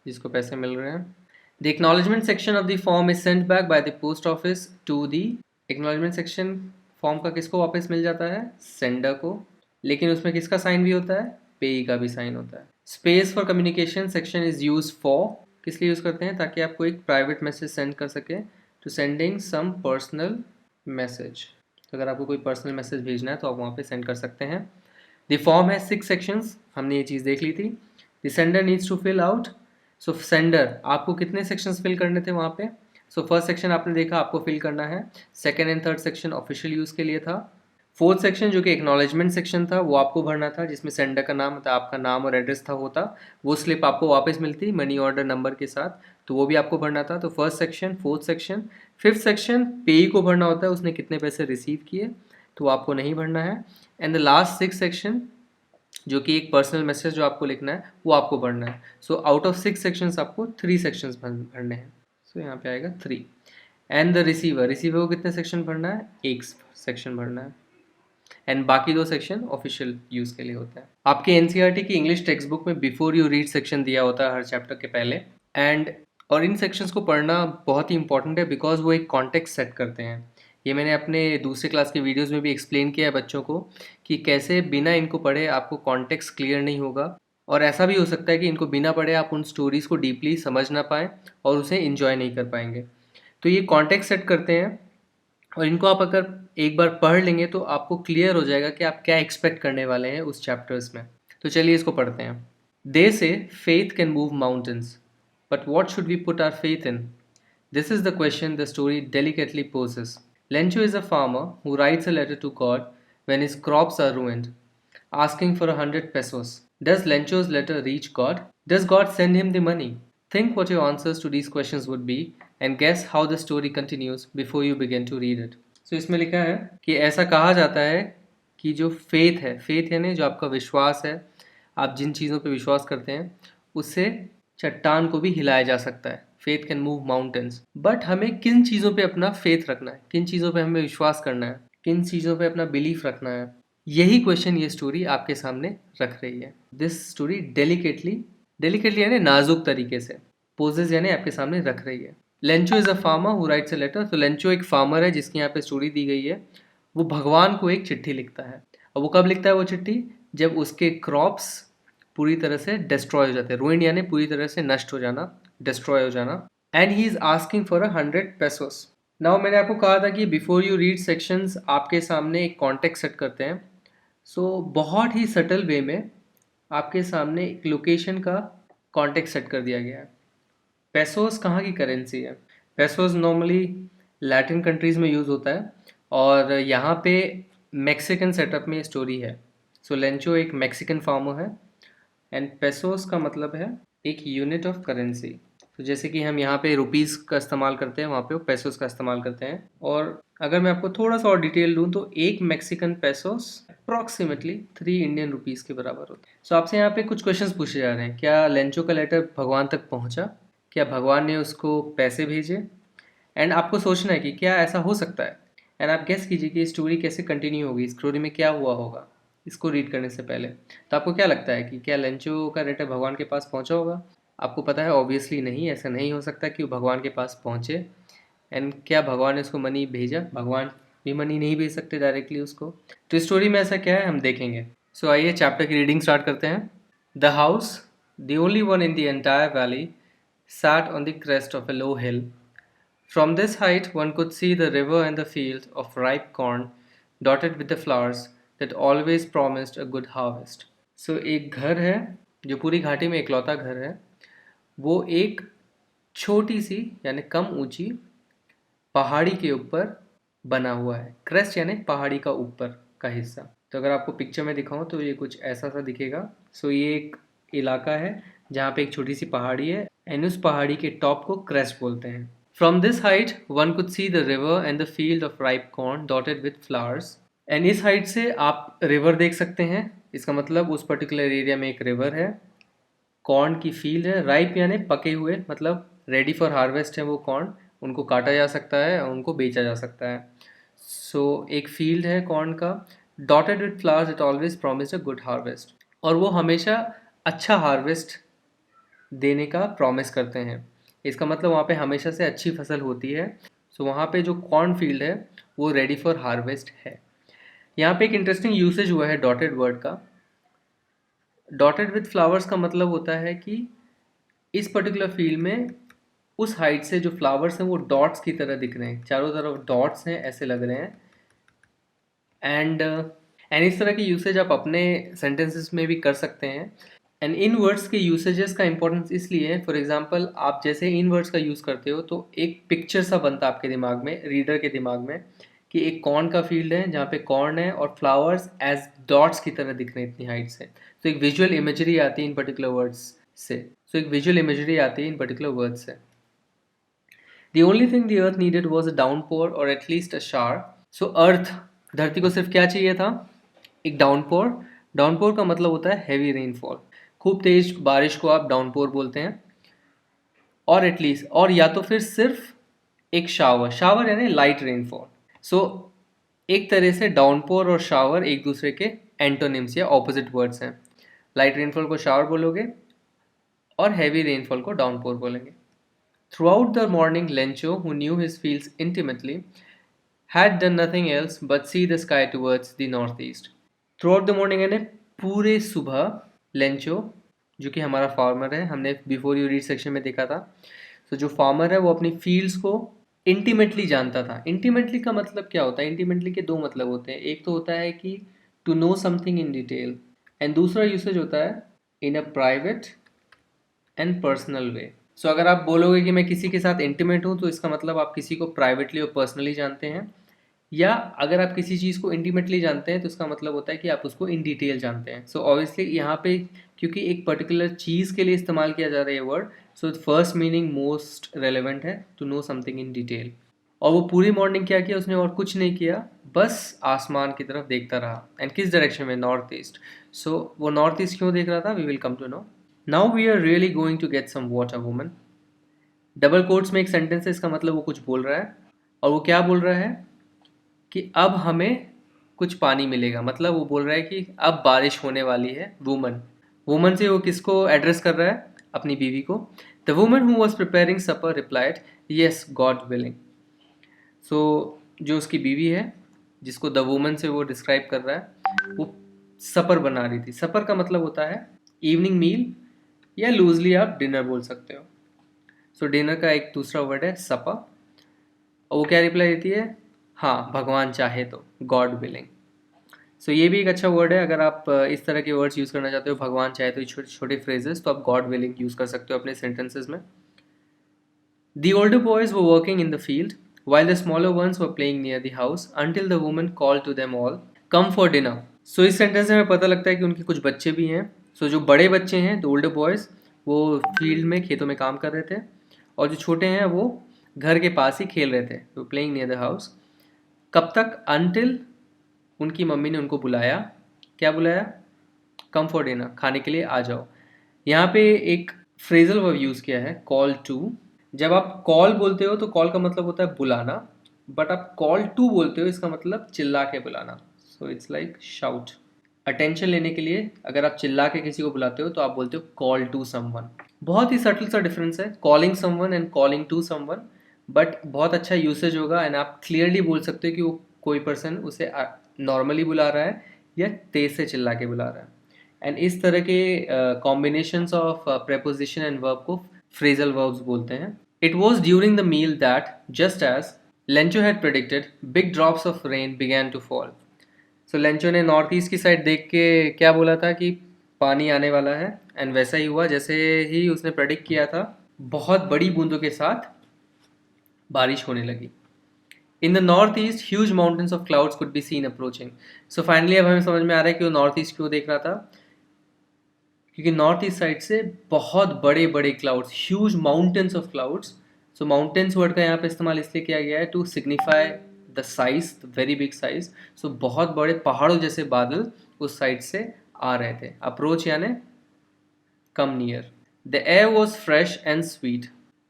जिसको पैसे मिल रहे हैं। The acknowledgement section of the form is sent back by the post office to the. acknowledgement section form का किसको वापस मिल जाता है? सेंडर को। लेकिन उसमें किसका साइन भी होता है? पेई का भी साइन होता है। Space for communication section is use for, किस लिए यूज़ करते हैं? ताकि आपको एक प्राइवेट मैसेज सेंड कर सके, to sending some personal message. तो अगर आपको कोई पर्सनल मैसेज भेजना है तो आप वहाँ पे सेंड कर सकते हैं। द फॉर्म है 6 सेक्शंस, हमने ये चीज़ देख ली थी। The sender needs to fill out. So sender आपको कितने सेक्शंस फिल करने थे वहाँ पे? सो फर्स्ट सेक्शन आपने देखा आपको फिल करना है। Second and third section official use के लिए था। फोर्थ सेक्शन जो कि एक्नॉलेजमेंट सेक्शन था वो आपको भरना था, जिसमें सेंडर का नाम, मतलब आपका नाम और एड्रेस था होता, वो स्लिप आपको वापस मिलती मनी ऑर्डर नंबर के साथ, तो वो भी आपको भरना था। तो first section, fourth section, fifth section पेई को भरना होता है, उसने कितने पैसे रिसीव किए, तो आपको नहीं भरना है। एंड द लास्ट 6 सेक्शन जो कि एक पर्सनल मैसेज जो आपको लिखना है वो आपको भरना है। सो आउट ऑफ 6 सेक्शंस आपको 3 सेक्शंस भरने हैं। सो यहाँ पे आएगा 3। एंड द रिसीवर, रिसीवर को कितने सेक्शन भरना है? 1 सेक्शन भरना है। एंड बाकी 2 सेक्शन ऑफिशियल यूज़ के लिए होते हैं। आपके एनसीईआरटी की इंग्लिश टेक्स्ट बुक में बिफोर यू रीड सेक्शन दिया होता है हर चैप्टर के पहले। और इन सेक्शंस को पढ़ना बहुत ही इंपॉर्टेंट है बिकॉज वो एक कॉन्टेक्स्ट सेट करते हैं। ये मैंने अपने दूसरे क्लास के वीडियोस में भी एक्सप्लेन किया है बच्चों को कि कैसे बिना इनको पढ़े आपको कॉन्टेक्स्ट क्लियर नहीं होगा, और ऐसा भी हो सकता है कि इनको बिना पढ़े आप उन स्टोरीज़ को डीपली समझ ना पाएँ और उसे इन्जॉय नहीं कर पाएंगे। तो ये कॉन्टेक्स्ट सेट करते हैं, और इनको आप अगर एक बार पढ़ लेंगे तो आपको क्लियर हो जाएगा कि आप क्या एक्सपेक्ट करने वाले हैं उस चैप्टर्स में। तो चलिए इसको पढ़ते हैं। They say faith can move mountains, but what should we put our faith in? This is the question the story delicately poses. Lencho is a farmer who writes a letter to God when his crops are ruined, asking for 100 pesos. Does Lencho's letter reach God? Does God send him the money? Think what your answers to these questions would be and guess how the story continues before you begin to read it. So इसमें लिखा है कि ऐसा कहा जाता है कि जो फेथ है, फेथ यानी जो आपका विश्वास है, आप जिन चीज़ों पे विश्वास करते हैं उससे चट्टान को भी हिलाया जा सकता है। Faith can move mountains, but हमें किन चीज़ों पे अपना फेथ रखना है, किन चीज़ों पे हमें विश्वास करना है, किन चीज़ों पे अपना बिलीफ रखना है, यही क्वेश्चन ये स्टोरी आपके सामने रख रही है। दिस स्टोरी डेलिकेटली यानी नाजुक तरीके से, पोजेज यानी आपके सामने रख रही है। Lencho is a farmer who writes a letter. तो लेंचो एक फार्मर है जिसकी यहाँ पे स्टोरी दी गई है। वो भगवान को एक चिट्ठी लिखता है, और वो कब लिखता है वो चिट्ठी? जब उसके क्रॉप्स पूरी तरह से डिस्ट्रॉय हो जाते हैं। रूइंड यानी पूरी तरह से नष्ट हो जाना, डिस्ट्रॉय हो जाना। And he is asking for 100 pesos. Now मैंने आपको कहा था कि बिफोर यू रीड सेक्शंस आपके सामने एक कॉन्टेक्स्ट सेट करते हैं। सो बहुत ही सटल वे में आपके सामने एक लोकेशन का कॉन्टेक्स्ट सेट कर दिया गया है। पेसोस कहाँ की करेंसी है? पेसोस नॉर्मली लैटिन कंट्रीज़ में यूज़ होता है, और यहाँ पे मैक्सिकन सेटअप में स्टोरी है। सो लेंचो एक मैक्सिकन फार्मर है, एंड पेसोस का मतलब है एक यूनिट ऑफ करेंसी। तो जैसे कि हम यहाँ पे रुपीज़ का इस्तेमाल करते हैं, वहाँ पे वो पेसोस का इस्तेमाल करते हैं। और अगर मैं आपको थोड़ा सा और डिटेल दूँ तो एक Mexican pesos approximately 3 Indian rupees के बराबर होता है। सो आपसे यहाँ पे कुछ क्वेश्चंस पूछे जा रहे हैं। क्या लेंचो का लेटर भगवान तक पहुँचा? क्या भगवान ने उसको पैसे भेजे? एंड आपको सोचना है कि क्या ऐसा हो सकता है, एंड आप गेस कीजिए कि स्टोरी कैसे कंटिन्यू होगी, स्टोरी में क्या हुआ होगा इसको रीड करने से पहले। तो आपको क्या लगता है कि क्या लेंचो का लेटर भगवान के पास पहुंचा होगा? आपको पता है ऑब्वियसली नहीं, ऐसा नहीं हो सकता कि वो भगवान के पास पहुंचे। एंड क्या भगवान ने उसको मनी भेजा? भगवान भी मनी नहीं भेज सकते डायरेक्टली उसको। तो स्टोरी में ऐसा क्या है हम देखेंगे। सो आइए चैप्टर की रीडिंग स्टार्ट करते हैं। The house, the only one in the entire valley, sat on the crest of a low hill. From this height, one could see the river and the fields of ripe corn dotted with the flowers that always promised a good harvest. So एक घर है जो पूरी घाटी में इकलौता घर है। वो एक छोटी सी यानी कम ऊंची पहाड़ी के ऊपर बना हुआ है। क्रेस्ट यानी पहाड़ी का ऊपर का हिस्सा। तो अगर आपको पिक्चर में दिखाऊं तो ये कुछ ऐसा सा दिखेगा। सो ये एक इलाका है जहाँ पे एक छोटी सी पहाड़ी है, एंड उस पहाड़ी के टॉप को क्रेस्ट बोलते हैं। From this height one could see the river and the field of ripe corn dotted with flowers. And इस हाइट से आप रिवर देख सकते हैं। इसका मतलब उस पर्टिकुलर एरिया में एक रिवर है। कॉर्न की फील्ड है। राइप यानी पके हुए, मतलब रेडी फॉर हार्वेस्ट है वो कॉर्न। उनको काटा जा सकता है और उनको बेचा जा सकता है। सो एक फील्ड है कॉर्न का। Dotted with flowers it always promise a good harvest. और वो हमेशा अच्छा हार्वेस्ट देने का प्रॉमिस करते हैं। इसका मतलब वहाँ पे हमेशा से अच्छी फसल होती है। सो वहाँ पे जो कॉर्न फील्ड है वो रेडी फॉर हार्वेस्ट है। यहाँ पे एक इंटरेस्टिंग यूसेज हुआ है डॉटेड वर्ड का। डॉटेड विथ फ्लावर्स का मतलब होता है कि इस पर्टिकुलर फील्ड में उस हाइट से जो फ्लावर्स हैं वो डॉट्स की तरह दिख रहे हैं, चारों तरफ डॉट्स हैं ऐसे लग रहे हैं। एंड इस तरह की यूसेज आप अपने सेंटेंसेस में भी कर सकते हैं। एंड इन वर्ड्स के यूसेजेस का इंपॉर्टेंस इसलिए है, फॉर एग्जांपल आप जैसे इन वर्ड्स का यूज़ करते हो तो एक पिक्चर सा बनता है आपके दिमाग में, रीडर के दिमाग में, कि एक कॉर्न का फील्ड है जहाँ पे कॉर्न है और फ्लावर्स एज डॉट्स की तरह दिख रहे हैं इतनी हाइट से। तो एक विजुअल इमेजरी आती है इन पर्टिकुलर वर्ड्स से। The only thing the earth needed was a downpour or at least a shower. So earth, धरती को सिर्फ क्या चाहिए था? एक डाउनपोर। डाउनपोर का मतलब होता है हैवी रेनफॉल। खूब तेज बारिश को आप डाउनपोर बोलते हैं। और एटलीस्ट, और या तो फिर सिर्फ एक शावर। शावर यानी लाइट रेनफॉल। सो एक तरह से डाउनपोर और शावर एक दूसरे के एंटोनिम्स या ऑपोजिट वर्ड्स हैं। लाइट रेनफॉल को शावर बोलोगे और हैवी रेनफॉल को डाउनपोर बोलेंगे। Throughout the morning, Lencho, who knew his fields intimately, had done nothing else but see the sky towards the northeast. Throughout the morning यानी पूरे सुबह Lencho, जो कि हमारा फार्मर है, हमने बिफोर यू रीड सेक्शन में देखा था। तो जो फार्मर है वो अपनी फील्ड्स को इंटीमेटली जानता था। इंटीमेटली का मतलब क्या होता है? इंटीमेटली के दो मतलब होते हैं। एक तो होता है कि to know something in detail, and दूसरा यूसेज होता है in a private and personal way. So अगर आप बोलोगे कि मैं किसी के साथ इंटीमेट हूँ, तो इसका मतलब आप किसी को प्राइवेटली और पर्सनली जानते हैं, या अगर आप किसी चीज़ को इंटीमेटली जानते हैं तो इसका मतलब होता है कि आप उसको इन डिटेल जानते हैं। सो ऑब्वियसली यहाँ पे क्योंकि एक पर्टिकुलर चीज़ के लिए इस्तेमाल किया जा रहा है ये word, so first meaning most relevant है, to know something in detail. और वो पूरी मॉर्निंग क्या किया उसने? और कुछ नहीं किया, बस आसमान की तरफ देखता रहा। एंड किस डायरेक्शन में? North east. सो वो नॉर्थ ईस्ट क्यों देख रहा था? We will come to know. Now we are really going to get some water woman. Double quotes में एक सेंटेंस है, इसका मतलब वो कुछ बोल रहा है। और वो क्या बोल रहा है? कि अब हमें कुछ पानी मिलेगा। मतलब वो बोल रहा है कि अब बारिश होने वाली है। वुमन, वुमन से वो किसको एड्रेस कर रहा है? अपनी बीवी को। The woman who was preparing supper replied, yes God willing. So जो उसकी बीवी है, जिसको द वुमन से वो डिस्क्राइब कर रहा है, वो सपर बना रही थी। सपर का मतलब होता है इवनिंग मील, या लूजली आप डिनर बोल सकते हो। सो डिनर का एक दूसरा वर्ड है सपा। और वो क्या रिप्लाई देती है? हाँ, भगवान चाहे तो, गॉड विलिंग। सो ये भी एक अच्छा वर्ड है। अगर आप इस तरह के वर्ड्स यूज़ करना चाहते हो, भगवान चाहे तो, छोटे छोटे फ्रेजेस, तो आप गॉड विलिंग यूज़ कर सकते हो अपने सेंटेंसेस में। The older boys were working in the field, while the smaller ones were playing near the house until the woman called to them all, "Come for dinner." So इस sentence से हमें पता लगता है कि उनके कुछ बच्चे भी हैं। So जो बड़े बच्चे हैं, the older boys, वो फील्ड में, खेतों में काम कर रहे थे, और जो छोटे हैं वो घर के पास ही खेल रहे थे, तो प्लेइंग नियर द हाउस। कब तक? Until उनकी मम्मी ने उनको बुलाया। क्या बुलाया? कम फॉर डिनर, खाने के लिए आ जाओ। यहाँ पे एक फ्रेजल वर्ब यूज़ किया है, कॉल टू। जब आप कॉल बोलते हो तो कॉल का मतलब होता है बुलाना, बट आप कॉल टू बोलते हो, इसका मतलब चिल्ला के बुलाना। So it's like shout. Attention लेने के लिए अगर आप चिल्ला के किसी को बुलाते हो तो आप बोलते हो कॉल टू समवन। बहुत ही सटल सा डिफरेंस है, calling someone and calling to someone, but बहुत अच्छा यूसेज होगा एंड आप क्लियरली बोल सकते हो कि वो कोई पर्सन उसे नॉर्मली बुला रहा है या तेज से चिल्ला के बुला रहा है। एंड इस तरह के combinations of preposition and verb को फ्रेजल वर्ब्स बोलते हैं। It was during the meal that, just as Lencho had predicted, big drops of rain began to fall. So Lencho ने नॉर्थ ईस्ट की साइड देख के क्या बोला था कि पानी आने वाला है, एंड वैसा ही हुआ जैसे ही उसने प्रेडिक्ट किया था। बहुत बड़ी बूंदों के साथ बारिश होने लगी। In the north east huge mountains of clouds could be seen approaching. So finally अब हमें समझ में आ रहा है कि वो नॉर्थ ईस्ट क्यों देख रहा था, क्योंकि नॉर्थ ईस्ट साइड से बहुत बड़े बड़े clouds, huge mountains of clouds. So mountains word का यहाँ पे इस्तेमाल इसलिए किया गया है to signify the size, the very big size. So बहुत बड़े पहाड़ों जैसे बादल उस साइड से आ रहे थे। अप्रोच यानी come near. The air was fresh and sweet.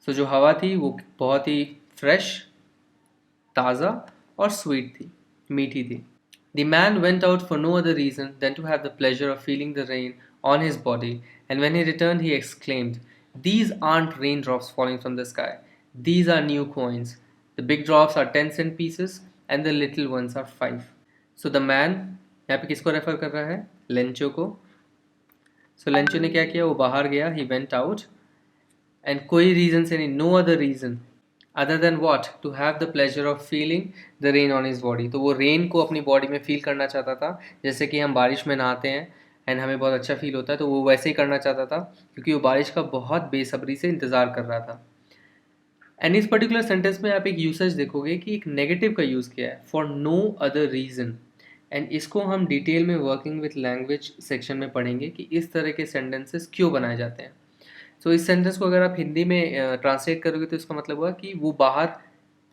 So जो हवा थी वो बहुत ही फ्रेश, ताज़ा और स्वीट थी, मीठी थी। The man went out for no other reason than to have the pleasure of feeling the rain on his body, and when he returned, he exclaimed, "These aren't raindrops falling from the sky. These are new coins. The big drops are 10-cent pieces, and the little ones are 5." So the man, यहाँ पे किसको refer कर रहा है? Lencho को। So Lencho ने क्या किया? वो बाहर गया, he went out, and कोई रीज़न से नहीं, no other reason other than what, to have the pleasure of feeling the rain on his body. तो वो रेन को अपनी बॉडी में फील करना चाहता था, जैसे कि हम बारिश में नहाते हैं एंड हमें बहुत अच्छा फील होता है, तो वो वैसे ही करना चाहता था, क्योंकि वो बारिश का बहुत बेसब्री से इंतज़ार कर रहा था। एंड इस पर्टिकुलर सेंटेंस में आप एक यूसेज देखोगे कि एक नेगेटिव का यूज़ किया है, for no other reason. And इसको हम डिटेल में वर्किंग विथ लैंग्वेज सेक्शन में पढ़ेंगे कि इस तरह के सेंटेंसेस क्यों बनाए जाते हैं। सो इस सेंटेंस को अगर आप हिंदी में ट्रांसलेट करोगे तो इसका मतलब हुआ कि वो बाहर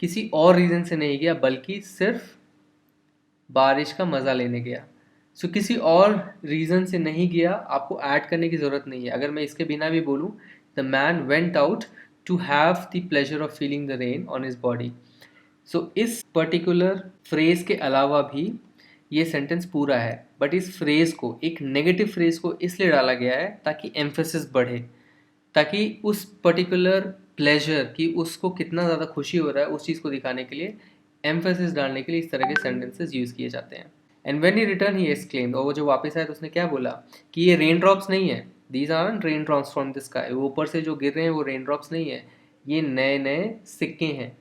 किसी और रीज़न से नहीं गया, बल्कि सिर्फ बारिश का मज़ा लेने गया। सो किसी और रीज़न से नहीं गया, आपको ऐड करने की ज़रूरत नहीं है। अगर मैं इसके बिना भी बोलूँ, the man went out to have the pleasure of feeling the rain on his body, so इस पर्टिकुलर फ्रेज के अलावा भी ये सेंटेंस पूरा है, बट इस फ्रेज को, एक नेगेटिव फ्रेज को इसलिए डाला गया है ताकि एम्फेसिस बढ़े, ताकि उस पर्टिकुलर प्लेजर की उसको कितना ज़्यादा खुशी हो रहा है उस चीज़ को दिखाने के लिए, एम्फेसिस डालने के लिए इस तरह के सेंटेंसेस यूज़ किए जाते हैं। And when he return he exclaimed, और वो जो वापस आया तो उसने क्या बोला कि ये रेन ड्रॉप्स नहीं है, these are rain drops from the sky, वो ऊपर से जो गिर रहे हैं वो रेन ड्रॉप्स नहीं है, ये नए नए सिक्के हैं।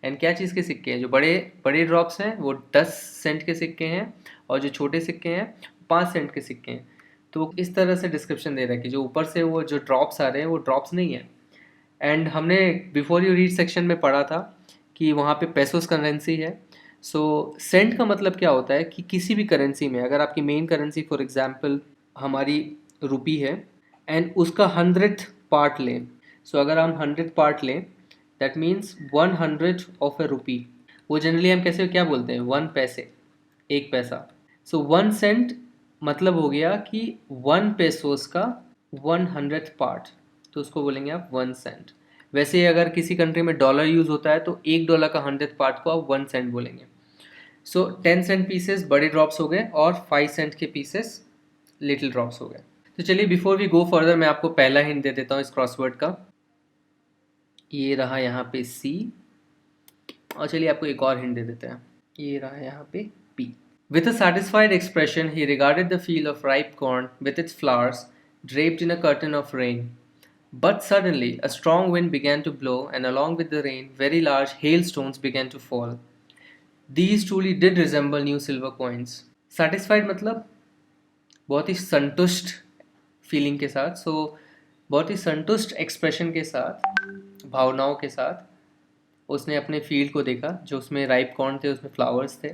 एंड क्या चीज़ के सिक्के हैं? जो बड़े बड़े ड्रॉप्स हैं वो 10 सेंट के सिक्के हैं, और जो छोटे सिक्के हैं 5 सेंट के सिक्के हैं। तो इस तरह से डिस्क्रिप्शन दे रहा है कि जो ऊपर से वो जो ड्रॉप्स आ रहे हैं वो ड्रॉप्स नहीं है। एंड हमने बिफोर यू रीड सेक्शन में पढ़ा था कि वहाँ पे पेसोस करेंसी है। सो सेंट का मतलब क्या होता है कि किसी भी करेंसी में अगर आपकी मेन करेंसी फॉर एग्जांपल हमारी रुपी है एंड उसका 100th पार्ट लें, सो अगर हम 100th पार्ट लें दैट मीन्स 100 ऑफ ए रुपी, वो जनरली हम कैसे क्या बोलते हैं? 1 पैसे, 1 पैसा। सो 1 सेंट मतलब हो गया कि 1 पेसोस का 100th पार्ट, तो उसको बोलेंगे आप 1 सेंट। वैसे अगर किसी कंट्री में डॉलर यूज़ होता है तो $1 का 100th पार्ट को आप 1 सेंट बोलेंगे। सो 10 सेंट पीसेस बड़े ड्रॉप्स हो गए और 5 सेंट के पीसेस लिटिल ड्रॉप्स हो गए। तो चलिए बिफोर वी गो फर्दर मैं आपको पहला हिंट दे देता हूँ इस क्रॉसवर्ड का। ये रहा यहाँ पे सी, और चलिए आपको एक और हिंट दे देते हैं, ये रहा यहाँ पे P. With a satisfied expression, he regarded the field of ripe corn with its flowers draped in a curtain of rain. But suddenly, a strong wind began to blow, and along with the rain, very large hailstones began to fall. These truly did resemble new silver coins. Satisfied मतलब बहुत ही संतुष्ट feeling के साथ, बहुत ही संतुष्ट expression के साथ, भावनाओं के साथ उसने अपने फील्ड को देखा जो उसमें राइप कॉर्न थे, उसमें फ्लावर्स थे।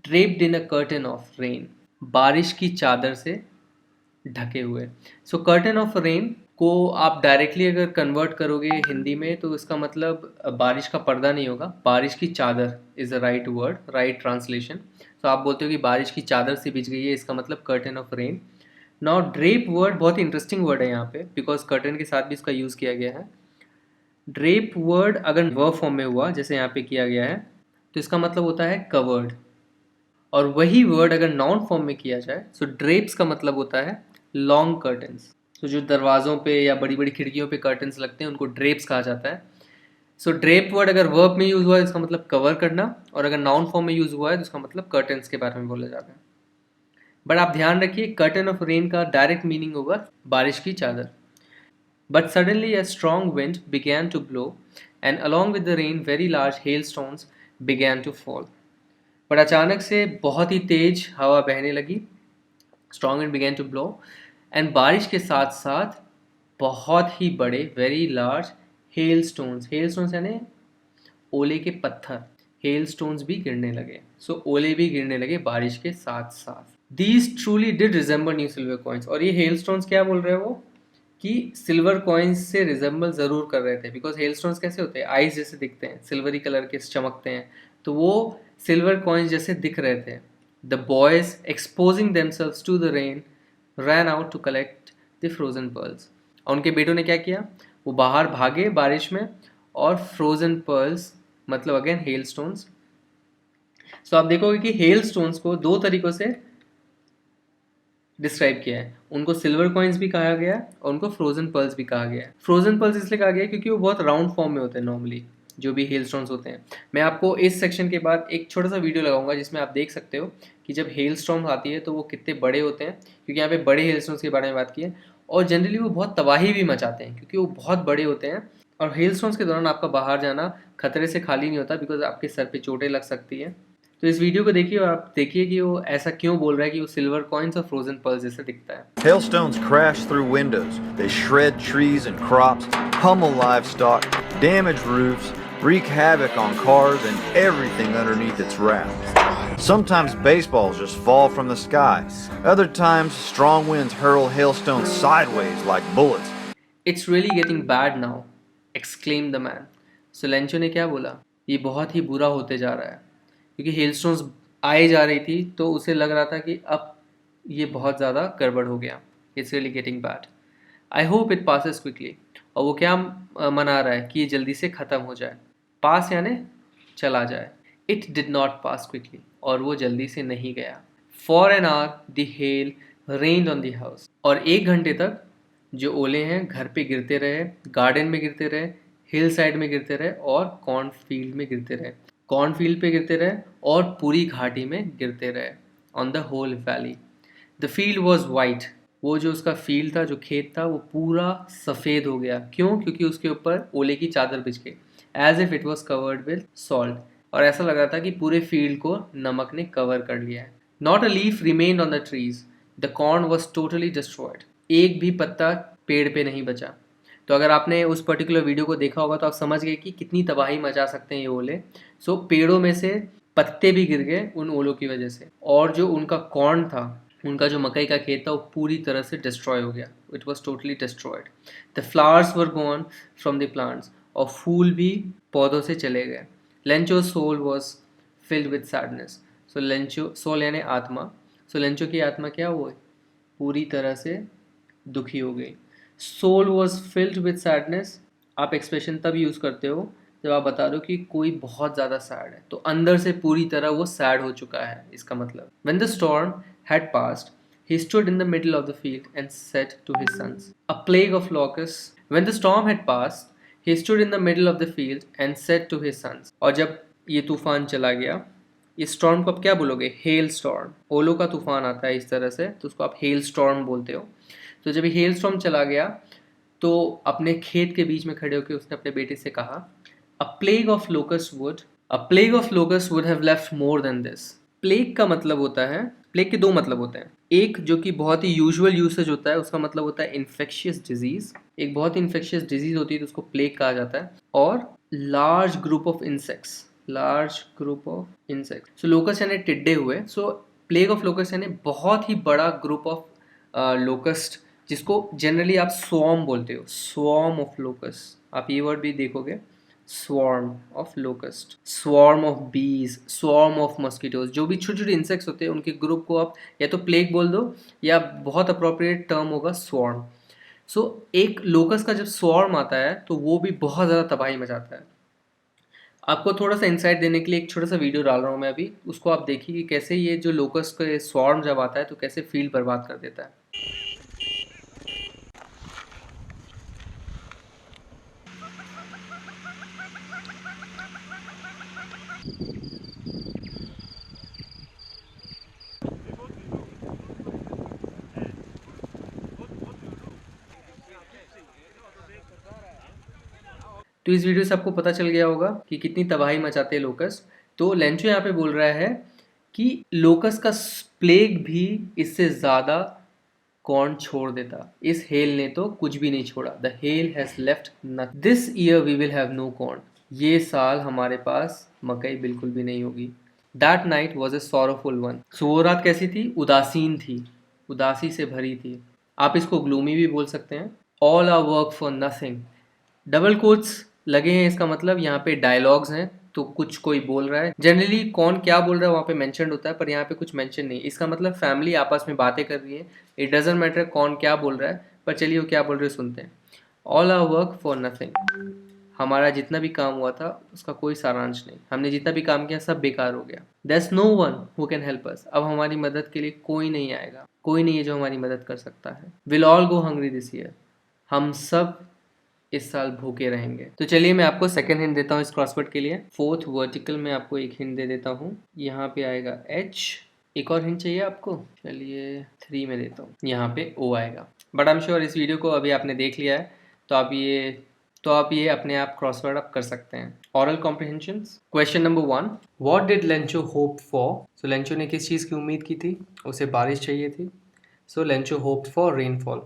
Draped in a curtain of rain, बारिश की चादर से ढके हुए। सो कर्टन ऑफ रेन को आप डायरेक्टली अगर कन्वर्ट करोगे हिंदी में तो इसका मतलब बारिश का पर्दा नहीं होगा, बारिश की चादर is the right word, right translation. तो आप बोलते हो कि बारिश की चादर से भिज गई है, इसका मतलब curtain of rain. Now drape word बहुत ही इंटरेस्टिंग वर्ड है यहाँ पे, बिकॉज कर्टन के साथ भी इसका यूज़ किया गया है। ड्रेप वर्ड अगर वर्ब फॉर्म में हुआ जैसे यहाँ पे किया गया है तो इसका मतलब होता है कवर्ड, और वही वर्ड अगर नाउन फॉर्म में किया जाए सो ड्रेप्स का मतलब होता है लॉन्ग कर्टन्स। तो जो दरवाज़ों पे या बड़ी बड़ी खिड़कियों पे कर्टन्स लगते हैं उनको ड्रेप्स कहा जाता है। सो ड्रेप वर्ड अगर वर्ब में यूज़ हुआ है इसका मतलब कवर करना, और अगर नाउन फॉर्म में यूज़ हुआ है तो इसका मतलब कर्टन्स के बारे में बोला जाता है। बट आप ध्यान रखिए कर्टन ऑफ रेन का डायरेक्ट मीनिंग होगा बारिश की चादर। But suddenly a strong wind began to blow, and along with the rain, very large hailstones began to fall. पर अचानक से बहुत ही तेज हवा बहने लगी, strong wind began to blow, and बारिश के साथ साथ बहुत ही बड़े very large hailstones, hailstones यानी ओले के पत्थर, hailstones भी गिरने लगे। सो ओले भी गिरने लगे बारिश के साथ साथ। These truly did resemble new silver coins, और ये hailstones क्या बोल रहे हैं वो कि सिल्वर कॉइन्स से रिजेंबल ज़रूर कर रहे थे, बिकॉज हेलस्टोन्स कैसे होते हैं? आइस जैसे दिखते हैं, सिल्वरी कलर के चमकते हैं, तो वो सिल्वर कॉइन्स जैसे दिख रहे थे। The boys exposing themselves to the rain ran out to collect the frozen pearls, और उनके बेटों ने क्या किया? वो बाहर भागे बारिश में और फ्रोजन पर्ल्स मतलब अगेन हेल स्टोन्स। सो आप देखोगे कि हेल स्टोन्स को दो तरीक़ों से डिस्क्राइब किया है, उनको सिल्वर कॉइन्स भी कहा गया है और उनको फ्रोजन पर्ल्स भी कहा गया है। फ्रोजन पर्ल्स इसलिए कहा गया है क्योंकि वो बहुत राउंड फॉर्म में होते हैं नॉर्मली, जो भी हेल स्टोन्स होते हैं। मैं आपको इस सेक्शन के बाद एक छोटा सा वीडियो लगाऊंगा जिसमें आप देख सकते हो कि जब हेल स्टॉर्म आती है तो वो कितने बड़े होते हैं, क्योंकि यहाँ पे बड़े हेल स्टोन्स के बारे में बात की है, और जनरली वो बहुत तबाही भी मचाते हैं क्योंकि वो बहुत बड़े होते हैं। और हेल स्टोन्स के दौरान आपका बाहर जाना खतरे से खाली नहीं होता, बिकॉज आपके सर पे चोटें लग सकती हैं। तो इस वीडियो को देखिए और आप देखिए कि वो ऐसा क्यों बोल रहा है कि वो सिल्वर कॉइन्स और फ्रोजन पर्ल्स जैसे दिखता है। Hailstones crash through windows. They shred trees and crops, pummel livestock, damage roofs, wreak havoc on cars and everything underneath its wrath. Sometimes baseballs just fall from the sky. Other times, strong winds hurl hailstones sideways like bullets. It's really getting bad now, exclaimed the man. So Lencho ने क्या बोला? ये बहुत ही बुरा होते जा रहा है, क्योंकि हेलस्टोन्स आए जा रही थी तो उसे लग रहा था कि अब ये बहुत ज़्यादा गड़बड़ हो गया, it's really getting bad, I hope it passes quickly. और वो क्या मना रहा है कि ये जल्दी से ख़त्म हो जाए। पास यानी चला जाए। It did not pass quickly, और वो जल्दी से नहीं गया। For an hour the hell rained on the house, और 1 घंटे तक जो ओले हैं घर पे गिरते रहे, गार्डन में गिरते रहे, हिल साइड में गिरते रहे और कॉर्नफील्ड में गिरते रहे। कॉर्नफील्ड पे गिरते रहे और पूरी घाटी में गिरते रहे, on the whole valley. The field was white, वो जो उसका फील्ड था, जो खेत था, वो पूरा सफ़ेद हो गया। क्यों? क्योंकि उसके ऊपर ओले की चादर बिछ गई। As if it was covered with salt, और ऐसा लग रहा था कि पूरे फील्ड को नमक ने कवर कर लिया है। Not a leaf remained on the trees, the corn was totally destroyed, एक भी पत्ता पेड़ पे नहीं बचा। तो अगर आपने उस पर्टिकुलर वीडियो को देखा होगा तो आप समझ गए कि कितनी तबाही मचा सकते हैं ये ओले। सो पेड़ों में से पत्ते भी गिर गए उन ओलों की वजह से, और जो उनका कॉर्न था, उनका जो मकई का खेत था, वो पूरी तरह से डिस्ट्रॉय हो गया। It was totally destroyed. The flowers were gone from the plants, और फूल भी पौधों से चले गए। Lencho soul was filled with sadness, so Lencho soul यानी आत्मा, सो लेंचो की आत्मा क्या हुई? पूरी तरह से दुखी हो गई। Soul was filled with sadness, आप एक्सप्रेशन तब यूज़ करते हो जब आप बता दो कि कोई बहुत ज़्यादा सैड है, तो अंदर से पूरी तरह वो सैड हो चुका है, इसका मतलब। When the storm had passed, he stood in the middle of the field and said to his sons, a plague of locusts. When the storm had passed, he stood in the middle of the field and said to his sons. और जब ये तूफान चला गया, इस storm को आप क्या बोलोगे? Hello storm. ओलो का तूफान आता है इस तरह से, तो उसको आप हेल स्टॉर्म बोलते हो। तो जब ये हेल स्टॉर्म चला गया तो अपने खेत के बीच में खड़े होकर उसने अपने बेटे से कहा, अ plague of locust would have left more than this. Plague का मतलब होता है, प्लेग के 2 मतलब होते हैं। एक जो कि बहुत ही यूजुअल यूसेज होता है, उसका मतलब होता है इन्फेक्शियस डिजीज। एक बहुत ही इन्फेक्शियस डिजीज होती है तो उसको प्लेग कहा जाता है। और large group of insects, so locust यानी टिड्डे हुए। सो प्लेग ऑफ लोकस्ट यानी बहुत ही बड़ा ग्रुप ऑफ लोकस्ट, जिसको जनरली आप स्वॉर्म बोलते हो, स्वॉर्म ऑफ लोकस्ट। आप ये वर्ड भी देखोगे, swarm of locust, swarm of बीज, स्वॉर्म ऑफ मस्कीटोज। जो भी छोटे छोटे इंसेक्ट्स होते हैं उनके ग्रुप को आप या तो प्लेग बोल दो, या बहुत अप्रोप्रिएट टर्म होगा स्वॉर्म। सो एक लोकस्ट का जब स्वॉर्म आता है तो वो भी बहुत ज़्यादा तबाही मचाता है। आपको थोड़ा सा इंसाइट देने के लिए एक छोटा सा वीडियो डाल रहा हूँ मैं अभी, उसको आप देखिए कि कैसे ये जो लोकस्ट का स्वॉर्म जब आता है तो कैसे फील्ड बर्बाद कर देता है। तो इस वीडियो से आपको पता चल गया होगा कि कितनी तबाही मचाते हैं लोकस्ट। तो लेंचो यहाँ पे बोल रहा है कि लोकस्ट का प्लेग भी इससे ज़्यादा कॉर्न छोड़ देता, इस हेल ने तो कुछ भी नहीं छोड़ा। The hail has left nothing, this year we will have no corn, ये साल हमारे पास मकई बिल्कुल भी नहीं होगी। That night was a sorrowful one, so वो रात कैसी थी? उदासीन थी, उदासी से भरी थी। आप इसको ग्लूमी भी बोल सकते हैं। All our work for nothing, double quotes लगे हैं, इसका मतलब यहाँ पे डायलॉग्स हैं, तो कुछ कोई बोल रहा है। जनरली कौन क्या बोल रहा है वहाँ पे मेंशन होता है, पर यहाँ पे कुछ मेंशन नहीं। इसका मतलब फैमिली आपस में बातें कर रही है। इट डजेंट मैटर कौन क्या बोल रहा है, पर चलिए वो क्या बोल रहे हैं सुनते हैं। All our work for nothing, हमारा जितना भी काम हुआ था उसका कोई सारांश नहीं, हमने जितना भी काम किया सब बेकार हो गया। There's no one who can help us, अब हमारी मदद के लिए कोई नहीं आएगा, कोई नहीं है जो हमारी मदद कर सकता है। We'll all go hungry this year, हम सब इस साल भूखे रहेंगे। तो चलिए मैं आपको सेकंड हिंट देता हूँ इस क्रॉसवर्ड के लिए। फोर्थ वर्टिकल में आपको एक हिंट दे देता हूँ, यहाँ पे आएगा H। एक और हिंट चाहिए आपको? चलिए 3 में देता हूँ, यहाँ पे O आएगा। बट आई एम श्योर इस वीडियो को अभी आपने देख लिया है, तो आप ये अपने आप क्रॉसवर्ड आप कर सकते हैं। Oral comprehensions. Question number 1, what did Lencho hope for? So Lencho ने किस चीज़ की उम्मीद की थी? उसे बारिश चाहिए थी। सो लेंचो होप्ड फॉर रेनफॉल।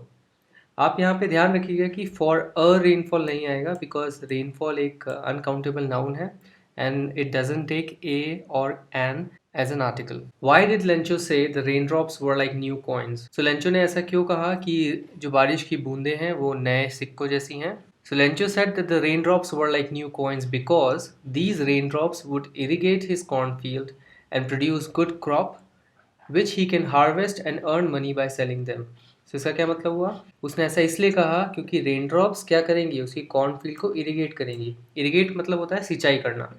आप यहाँ पे ध्यान रखिएगा कि फॉर अ रेनफॉल नहीं आएगा, बिकॉज रेनफॉल एक अनकाउंटेबल नाउन है and it doesn't take a और an as an article. Why did Lencho say the raindrops were like new coins? So Lencho ने ऐसा क्यों कहा कि जो बारिश की बूंदें हैं वो नए सिक्कों जैसी हैं? So Lencho said that the raindrops were like new coins because these raindrops would irrigate his cornfield and produce good crop which he can harvest and earn money by selling them. So इसका क्या मतलब हुआ? उसने ऐसा इसलिए कहा क्योंकि raindrops क्या करेंगी? उसकी कॉर्नफील्ड को इरिगेट करेंगी। इरिगेट मतलब होता है सिंचाई करना।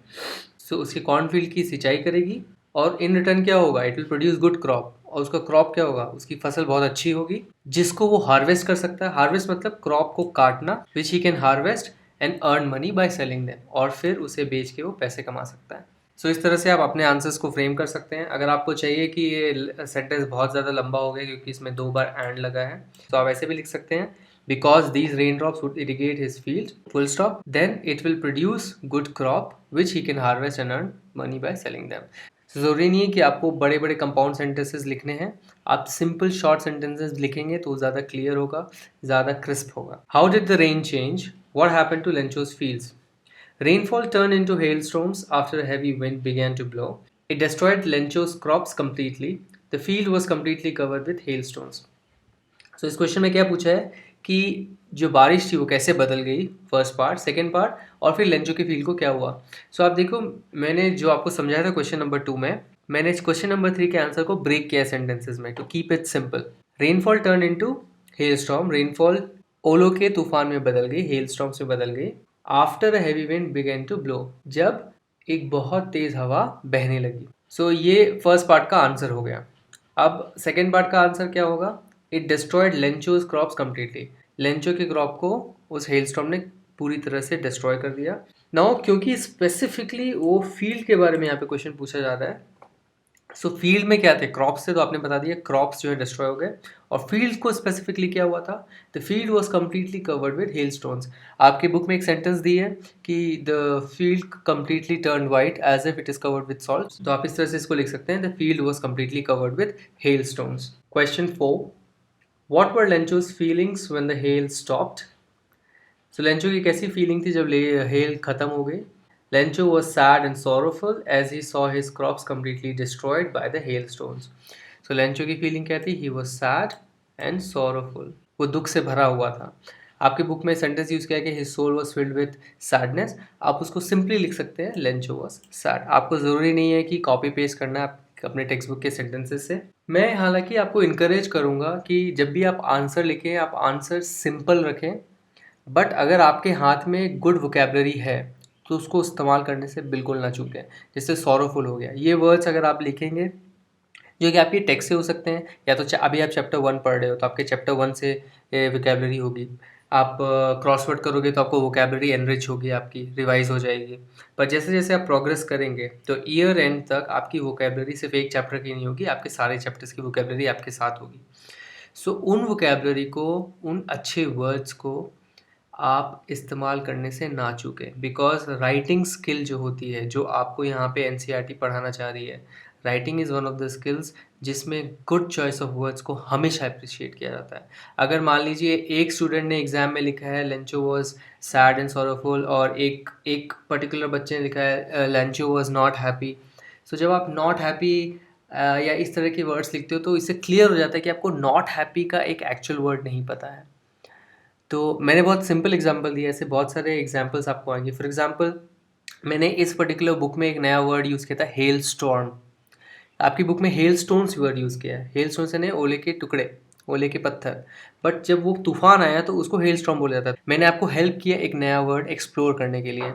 सो उसके कॉर्नफील्ड की सिंचाई करेगी और इन रिटर्न क्या होगा, it will produce good crop, और उसका क्रॉप क्या होगा, उसकी फसल बहुत अच्छी होगी जिसको वो हार्वेस्ट कर सकता है। हार्वेस्ट मतलब क्रॉप को काटना, which he can harvest and earn money by selling them, और फिर उसे बेच के वो पैसे कमा सकता है। सो इस तरह से आप अपने आंसर्स को फ्रेम कर सकते हैं। अगर आपको चाहिए कि ये सेंटेंस बहुत ज़्यादा लंबा हो गया क्योंकि इसमें 2 बार एंड लगा है, तो आप ऐसे भी लिख सकते हैं, because these raindrops would irrigate his field, full stop, then it will produce good crop which he can harvest and earn money by selling them. So, ज़रूरी नहीं है कि आपको बड़े बड़े कंपाउंड सेंटेंसेस लिखने हैं, आप सिंपल शॉर्ट सेंटेंसेस लिखेंगे तो ज़्यादा क्लियर होगा, ज़्यादा क्रिस्प होगा। How did the rain change, what happened to Lencho's fields? Rainfall turned into hailstorms after a heavy wind began to blow. It destroyed Lencho's crops completely. The field was completely covered with hailstones. So इस question में क्या पूछा है कि जो बारिश थी वो कैसे बदल गई, फर्स्ट पार्ट, सेकेंड पार्ट, और फिर लेंचो के फील्ड को क्या हुआ। सो आप देखो, मैंने जो आपको समझाया था क्वेश्चन नंबर 2 में, मैंने इस क्वेश्चन नंबर 3 के आंसर को ब्रेक किया सेंटेंसेस में to keep it simple. Rainfall turn into hail storm, rainfall ओलो के तूफान में बदल गई, हेल स्टॉर्म से बदल गई। After a heavy wind began to blow, जब एक बहुत तेज हवा बहने लगी। सो ये फर्स्ट पार्ट का आंसर हो गया। अब सेकेंड पार्ट का आंसर क्या होगा, it destroyed Lencho's crops completely, Lencho के क्रॉप को उस हेलस्टॉर्म ने पूरी तरह से डिस्ट्रॉय कर दिया। नाउ क्योंकि स्पेसिफिकली वो फील्ड के बारे में यहाँ पे क्वेश्चन पूछा जा रहा है, सो फील्ड में क्या थे, क्रॉप्स थे, तो आपने बता दिया क्रॉप्स जो है डिस्ट्रॉय हो गए, और फील्ड को स्पेसिफिकली क्या हुआ था, the field was completely covered with hail stones. आपके बुक में एक सेंटेंस दी है कि the field completely turn white as if it is covered with salt, तो आप इस तरह से इसको लिख सकते हैं, the field was completely covered with hail stones. Question 4, What were Lencho's feelings when the hail stopped? So Lencho की कैसी फीलिंग थी जब hail खत्म हो गई? Lencho was sad and sorrowful as he saw his crops completely destroyed by the hailstones. So Lencho की feeling क्या थी? He was sad and sorrowful. वो दुख से भरा हुआ था। आपके बुक में सेंटेंस यूज किया कि his soul was filled with sadness. आप उसको सिंपली लिख सकते हैं Lencho was sad. आपको ज़रूरी नहीं है कि कॉपी पेस्ट करना है अपने टेक्स्ट बुक के सेंटेंसेस से। मैं हालांकि आपको इनकरेज करूंगा कि जब भी आप आंसर लिखें, आप आंसर सिंपल रखें, बट अगर आपके हाथ में गुड वोकेबलरी है तो उसको इस्तेमाल करने से बिल्कुल ना चूकें। जैसे सॉरोफुल हो गया, ये वर्ड्स अगर आप लिखेंगे जो कि आपके टेक्स्ट से हो सकते हैं, या तो अभी आप चैप्टर 1 पढ़ रहे हो तो आपके चैप्टर 1 से वोकेबलरी होगी, आप क्रॉसवर्ड करोगे तो आपको वोकेबलरी एनरिच होगी, आपकी रिवाइज हो जाएगी। पर जैसे जैसे आप प्रोग्रेस करेंगे तो ईयर एंड तक आपकी वोकेबलरी सिर्फ एक चैप्टर की नहीं होगी, आपके सारे चैप्टर्स की वोकेबलरी आपके साथ होगी। सो उन वोकेबलरी को, उन अच्छे वर्ड्स को आप इस्तेमाल करने से ना चूकें, बिकॉज राइटिंग स्किल जो होती है, जो आपको यहाँ पे एनसीईआरटी पढ़ाना चाह रही है, writing is one of the skills जिसमें गुड चॉइस ऑफ वर्ड्स को हमेशा अप्रिशिएट किया जाता है। अगर मान लीजिए एक स्टूडेंट ने एग्जाम में लिखा है Lencho was sad and sorrowful, और एक पर्टिकुलर बच्चे ने लिखा है लेंचो वॉज नॉट हैप्पी, सो जब आप नॉट हैप्पी या इस तरह के वर्ड्स लिखते हो तो इससे क्लियर हो जाता है कि आपको नॉट हैप्पी का एक एक्चुअल वर्ड नहीं पता है। तो मैंने बहुत सिंपल एग्जांपल दिया, ऐसे बहुत सारे एग्जांपल्स आपको आएंगे। फॉर एग्जांपल मैंने इस पर्टिकुलर बुक में एक नया वर्ड यूज़ किया था, हेल स्टॉर्म। आपकी बुक में हेल स्टोन्स वर्ड यूज़ किया है, हेल स्टोन्स यानी ओले के टुकड़े, ओले के पत्थर, बट जब वो तूफान आया तो उसको हेल स्टॉर्म बोला जाता है। मैंने आपको हेल्प किया एक नया वर्ड एक्सप्लोर करने के लिए।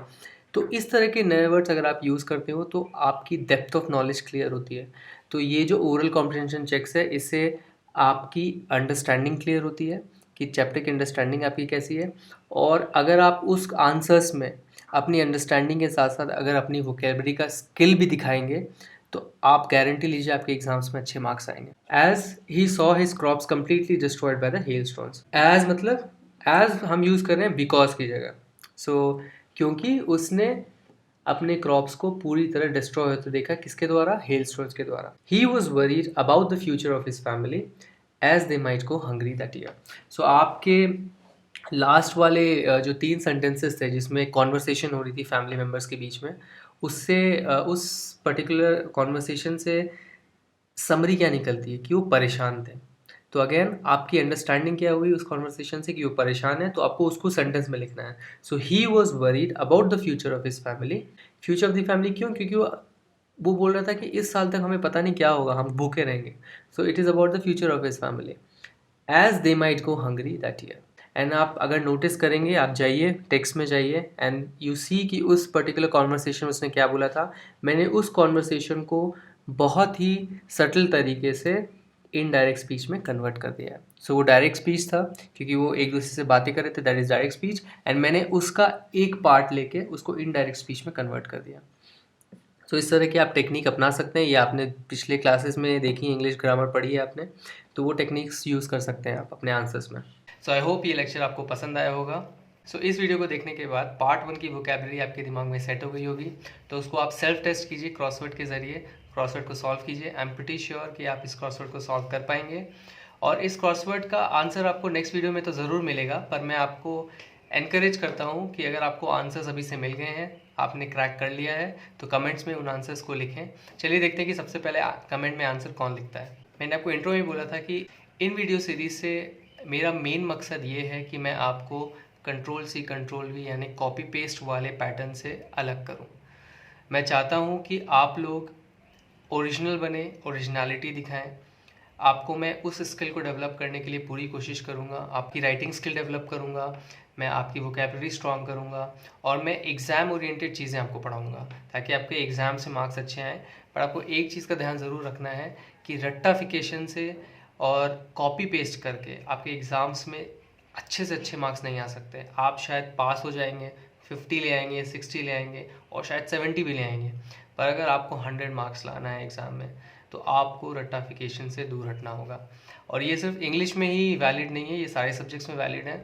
तो इस तरह के नए वर्ड्स अगर आप यूज़ करते हो तो आपकी डेप्थ ऑफ नॉलेज क्लियर होती है। तो ये जो ओरल कॉम्प्रिहेंशन चेक्स है, इससे आपकी अंडरस्टैंडिंग क्लियर होती है कि चैप्टर की अंडरस्टैंडिंग आपकी कैसी है। और अगर आप उस आंसर्स में अपनी अंडरस्टैंडिंग के साथ साथ अगर अपनी वोकेबलरी का स्किल भी दिखाएंगे तो आप गारंटी लीजिए आपके एग्जाम्स में अच्छे मार्क्स आएंगे। As he saw his crops completely destroyed by the hail stones. As मतलब एज हम यूज़ कर रहे हैं बिकॉज की जगह। सो क्योंकि उसने अपने क्रॉप्स को पूरी तरह डिस्ट्रॉय होते देखा, किसके द्वारा, हेल स्टोन्स के द्वारा। He was worried about the future of his family as they might go hungry that year. So आपके लास्ट वाले जो 3 सेंटेंसेस थे जिसमें कॉन्वर्सेशन हो रही थी फैमिली मेम्बर्स के बीच में, उससे उस पर्टिकुलर कॉन्वर्सेशन से समरी क्या निकलती है कि वो परेशान थे। तो अगेन आपकी अंडरस्टैंडिंग क्या हुई उस कॉन्वर्सेशन से कि वो परेशान है, तो आपको उसको सेंटेंस में लिखना है। So he was worried about the future of his family. Future of the family क्यों, क्योंकि वो बोल रहा था कि इस साल तक हमें पता नहीं क्या होगा, हम भूखे रहेंगे। So it is about the future of his family as they might go hungry that year. And आप अगर नोटिस करेंगे, आप जाइए टेक्स्ट में जाइए एंड यू सी कि उस पर्टिकुलर कॉन्वर्सेशन में उसने क्या बोला था। मैंने उस कॉन्वर्सेशन को बहुत ही सटल तरीके से इनडायरेक्ट स्पीच में कन्वर्ट कर दिया है। सो वो डायरेक्ट स्पीच था क्योंकि वो एक दूसरे से बातें कर रहे थे, that is direct speech, and मैंने उसका एक पार्ट लेके उसको इनडायरेक्ट स्पीच में कन्वर्ट कर दिया। सो इस तरह की आप टेक्निक अपना सकते हैं। ये आपने पिछले क्लासेस में देखी, इंग्लिश ग्रामर पढ़ी है आपने, तो वो टेक्निक्स यूज़ कर सकते हैं आप अपने आंसर्स में। सो आई होप ये लेक्चर आपको पसंद आया होगा। सो इस वीडियो को देखने के बाद पार्ट 1 की वोकैबुलरी आपके दिमाग में सेट हो गई होगी, तो उसको आप सेल्फ टेस्ट कीजिए क्रॉसवर्ड के ज़रिए, क्रॉसवर्ड को सॉल्व कीजिए। आई एम प्रीटी श्योर कि आप इस क्रॉसवर्ड को सॉल्व कर पाएंगे, और इस क्रॉसवर्ड का आंसर आपको नेक्स्ट वीडियो में तो ज़रूर मिलेगा, पर मैं आपको एनकरेज करता हूँ कि अगर आपको आंसर्स अभी से मिल गए हैं, आपने क्रैक कर लिया है, तो कमेंट्स में उन आंसर्स को लिखें। चलिए देखते हैं कि सबसे पहले कमेंट में आंसर कौन लिखता है। मैंने आपको इंट्रो में बोला था कि इन वीडियो सीरीज से मेरा मेन मकसद ये है कि मैं आपको कंट्रोल सी कंट्रोल वी यानी कॉपी पेस्ट वाले पैटर्न से अलग करूं। मैं चाहता हूं कि आप लोग ओरिजिनल बने, ओरिजिनलिटी दिखाएं। आपको मैं उस स्किल को डेवलप करने के लिए पूरी कोशिश करूंगा। आपकी राइटिंग स्किल डेवलप करूंगा, मैं आपकी वोकैबुलरी स्ट्रॉन्ग करूंगा, और मैं एग्ज़ाम ओरिएंटेड चीज़ें आपको पढ़ाऊंगा ताकि आपके एग्ज़ाम से मार्क्स अच्छे आएँ। पर आपको एक चीज़ का ध्यान ज़रूर रखना है कि रट्टाफिकेशन से और कॉपी पेस्ट करके आपके एग्ज़ाम्स में अच्छे से अच्छे मार्क्स नहीं आ सकते। आप शायद पास हो जाएंगे, 50 ले आएंगे, 60 ले आएंगे, और शायद 70 भी ले आएंगे, पर अगर आपको 100 मार्क्स लाना है एग्ज़ाम में तो आपको रट्टाफिकेशन से दूर हटना होगा। और ये सिर्फ इंग्लिश में ही वैलिड नहीं है, ये सारे सब्जेक्ट्स में वैलिड है।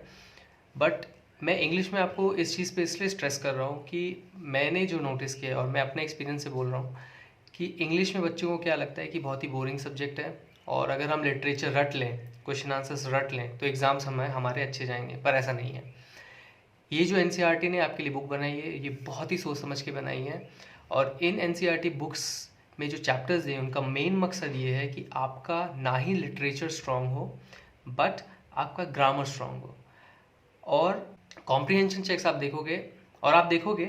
बट मैं इंग्लिश में आपको इस चीज़ पे इसलिए स्ट्रेस कर रहा हूँ कि मैंने जो नोटिस किया है, और मैं अपने एक्सपीरियंस से बोल रहा हूँ, कि इंग्लिश में बच्चों को क्या लगता है कि बहुत ही बोरिंग सब्जेक्ट है, और अगर हम लिटरेचर रट लें, क्वेश्चन आंसर्स रट लें, तो एग्ज़ाम्स हमारे अच्छे जाएंगे। पर ऐसा नहीं है। ये जो एनसीईआरटी ने आपके लिए बुक बनाई है, ये बहुत ही सोच समझ के बनाई है, और इन एनसीईआरटी बुक्स में जो चैप्टर्स हैं उनका मेन मकसद ये है कि आपका ना ही लिटरेचर स्ट्रॉन्ग हो, बट आपका ग्रामर स्ट्रॉन्ग हो। और कॉम्प्रिहेंशन चेक्स आप देखोगे, और आप देखोगे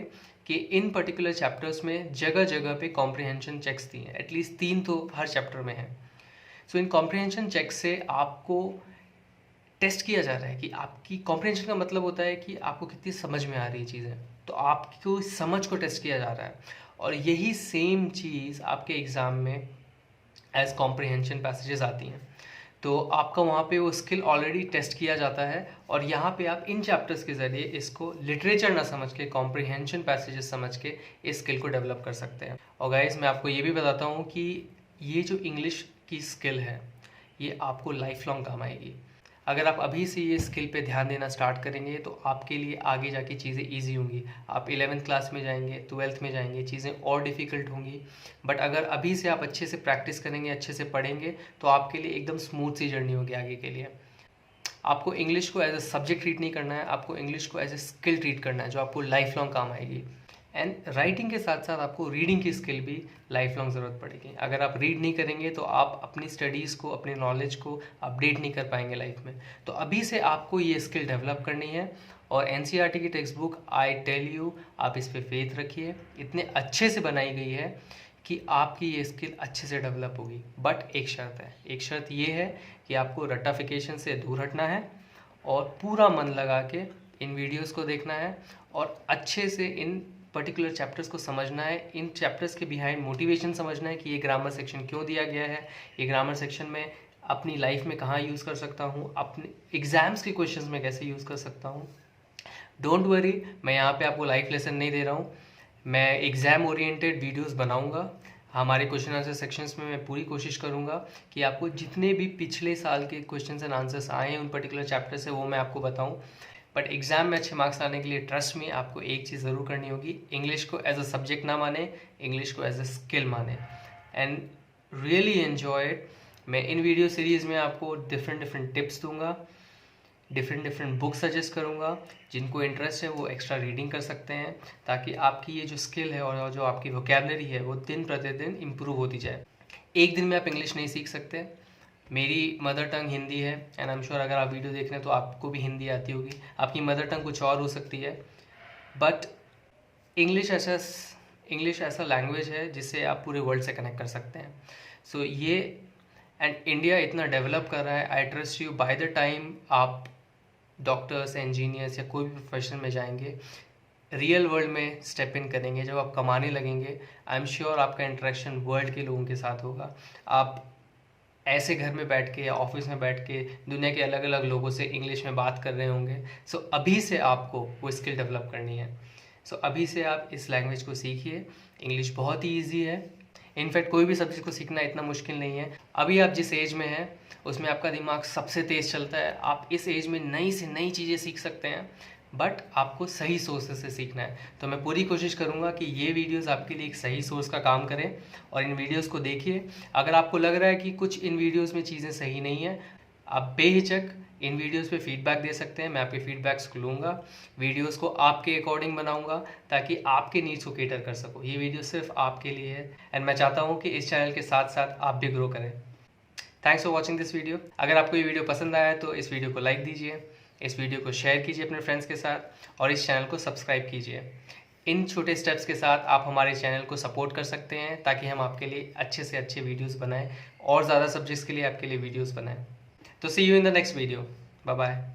कि इन पर्टिकुलर चैप्टर्स में जगह जगह पे कॉम्प्रिहेंशन चेक्स दिए हैं, एटलीस्ट 3 तो हर चैप्टर में है। सो इन कॉम्प्रिहेंशन चेक्स से आपको टेस्ट किया जा रहा है कि आपकी कॉम्प्रिहेंशन का मतलब होता है कि आपको कितनी समझ में आ रही है चीज़ें, तो आपको समझ को टेस्ट किया जा रहा है। और यही सेम चीज़ आपके एग्ज़ाम में एज कॉम्प्रिहेंशन पैसेजेस आती हैं, तो आपका वहाँ पे वो स्किल ऑलरेडी टेस्ट किया जाता है, और यहाँ पे आप इन चैप्टर्स के ज़रिए इसको लिटरेचर ना समझ के कॉम्प्रिहेंशन पैसेजेस समझ के इस स्किल को डेवलप कर सकते हैं। और गाइस, मैं आपको ये भी बताता हूँ कि ये जो इंग्लिश की स्किल है, ये आपको लाइफ लॉन्ग काम आएगी। अगर आप अभी से ये स्किल पे ध्यान देना स्टार्ट करेंगे तो आपके लिए आगे जाके चीज़ें ईजी होंगी। आप 11th क्लास में जाएंगे, 12th में जाएंगे, चीज़ें और डिफ़िकल्ट होंगी, बट अगर अभी से आप अच्छे से प्रैक्टिस करेंगे, अच्छे से पढ़ेंगे, तो आपके लिए एकदम स्मूथ सी जर्नी होगी आगे के लिए। आपको इंग्लिश को एज ए सब्जेक्ट ट्रीट नहीं करना है, आपको इंग्लिश को एज ए स्किल ट्रीट करना है जो आपको लाइफ लॉन्ग काम आएगी। एंड राइटिंग के साथ साथ आपको रीडिंग की स्किल भी लाइफ लॉन्ग ज़रूरत पड़ेगी। अगर आप रीड नहीं करेंगे तो आप अपनी स्टडीज़ को, अपनी नॉलेज को अपडेट नहीं कर पाएंगे लाइफ में। तो अभी से आपको ये स्किल डेवलप करनी है, और एनसीईआरटी की text book, I tell you, आप इस पर फेथ रखिए। इतने अच्छे से बनाई गई है कि आपकी ये स्किल अच्छे से डेवलप होगी। बट एक शर्त है, एक शर्त ये है कि आपको रट्टाफिकेशन से दूर हटना है, और पूरा मन लगा के इन वीडियोस को देखना है, और अच्छे से इन पर्टिकुलर चैप्टर्स को समझना है। इन चैप्टर्स के बिहाइंड मोटिवेशन समझना है कि ये ग्रामर सेक्शन क्यों दिया गया है, ये ग्रामर सेक्शन में अपनी लाइफ में कहाँ यूज़ कर सकता हूँ, अपने एग्ज़ाम्स के क्वेश्चंस में कैसे यूज़ कर सकता हूँ। डोंट वरी, मैं यहाँ पे आपको लाइफ लेसन नहीं दे रहा हूँ, मैं एग्ज़ाम ओरिएंटेड वीडियोस बनाऊँगा। हमारे क्वेश्चन आंसर सेक्शंस में मैं पूरी कोशिश करूँगा कि आपको जितने भी पिछले साल के क्वेश्चंस एंड आंसर्स आए हैं उन पर्टिकुलर चैप्टर से, वो मैं आपको बताऊँ। बट एग्ज़ाम में अच्छे मार्क्स लाने के लिए ट्रस्ट में आपको एक चीज़ ज़रूर करनी होगी, इंग्लिश को एज अ सब्जेक्ट ना माने, इंग्लिश को एज अ स्किल माने, एंड रियली एन्जॉय इट। मैं इन वीडियो सीरीज़ में आपको डिफरेंट टिप्स दूंगा, डिफरेंट बुक्स सजेस्ट करूंगा। जिनको इंटरेस्ट है वो एक्स्ट्रा रीडिंग कर सकते हैं, ताकि आपकी ये जो स्किल है और जो आपकी वोकैबुलरी है वो दिन प्रतिदिन इम्प्रूव होती जाए। एक दिन में आप इंग्लिश नहीं सीख सकते। मेरी मदर टंग हिंदी है, एंड आई एम श्योर अगर आप वीडियो देख रहे हैं तो आपको भी हिंदी आती होगी। आपकी मदर टंग कुछ और हो सकती है, बट इंग्लिश ऐसा लैंग्वेज है जिससे आप पूरे वर्ल्ड से कनेक्ट कर सकते हैं। सो एंड इंडिया इतना डेवलप कर रहा है, I trust you by the time आप डॉक्टर्स, इंजीनियर्स या कोई भी प्रोफेशन में जाएंगे, रियल वर्ल्ड में स्टेप इन करेंगे, जब आप कमाने लगेंगे, आई एम श्योर आपका इंटरेक्शन वर्ल्ड के लोगों के साथ होगा। आप ऐसे घर में बैठ के या ऑफिस में बैठ के दुनिया के अलग अलग लोगों से इंग्लिश में बात कर रहे होंगे। सो अभी से आपको वो स्किल डेवलप करनी है। सो अभी से आप इस लैंग्वेज को सीखिए। इंग्लिश बहुत ही ईजी है। इनफैक्ट कोई भी सब्जेक्ट को सीखना इतना मुश्किल नहीं है। अभी आप जिस एज में हैं उसमें आपका दिमाग सबसे तेज़ चलता है। आप इस एज में नई से नई चीज़ें सीख सकते हैं, बट आपको सही सोर्स से सीखना है। तो मैं पूरी कोशिश करूंगा कि ये वीडियोस आपके लिए एक सही सोर्स का काम करें और इन वीडियोस को देखिए। अगर आपको लग रहा है कि कुछ इन वीडियोस में चीज़ें सही नहीं हैं, आप बेहिचक इन वीडियोस पे फीडबैक दे सकते हैं। मैं आपके फीडबैक्स को लूँगा, वीडियोस को आपके अकॉर्डिंग बनाऊंगा ताकि आपके नीड्स को केटर कर सकूँ। ये वीडियो सिर्फ आपके लिए है एंड मैं चाहता हूँ कि इस चैनल के साथ साथ आप भी ग्रो करें। Thanks for watching this video. अगर आपको ये वीडियो पसंद आया है तो इस वीडियो को लाइक दीजिए, इस वीडियो को शेयर कीजिए अपने फ्रेंड्स के साथ और इस चैनल को सब्सक्राइब कीजिए। इन छोटे स्टेप्स के साथ आप हमारे चैनल को सपोर्ट कर सकते हैं ताकि हम आपके लिए अच्छे से अच्छे वीडियोस बनाएं और ज़्यादा सब्जेक्ट्स के लिए आपके लिए वीडियोस बनाएं। तो see you in the next video. Bye bye.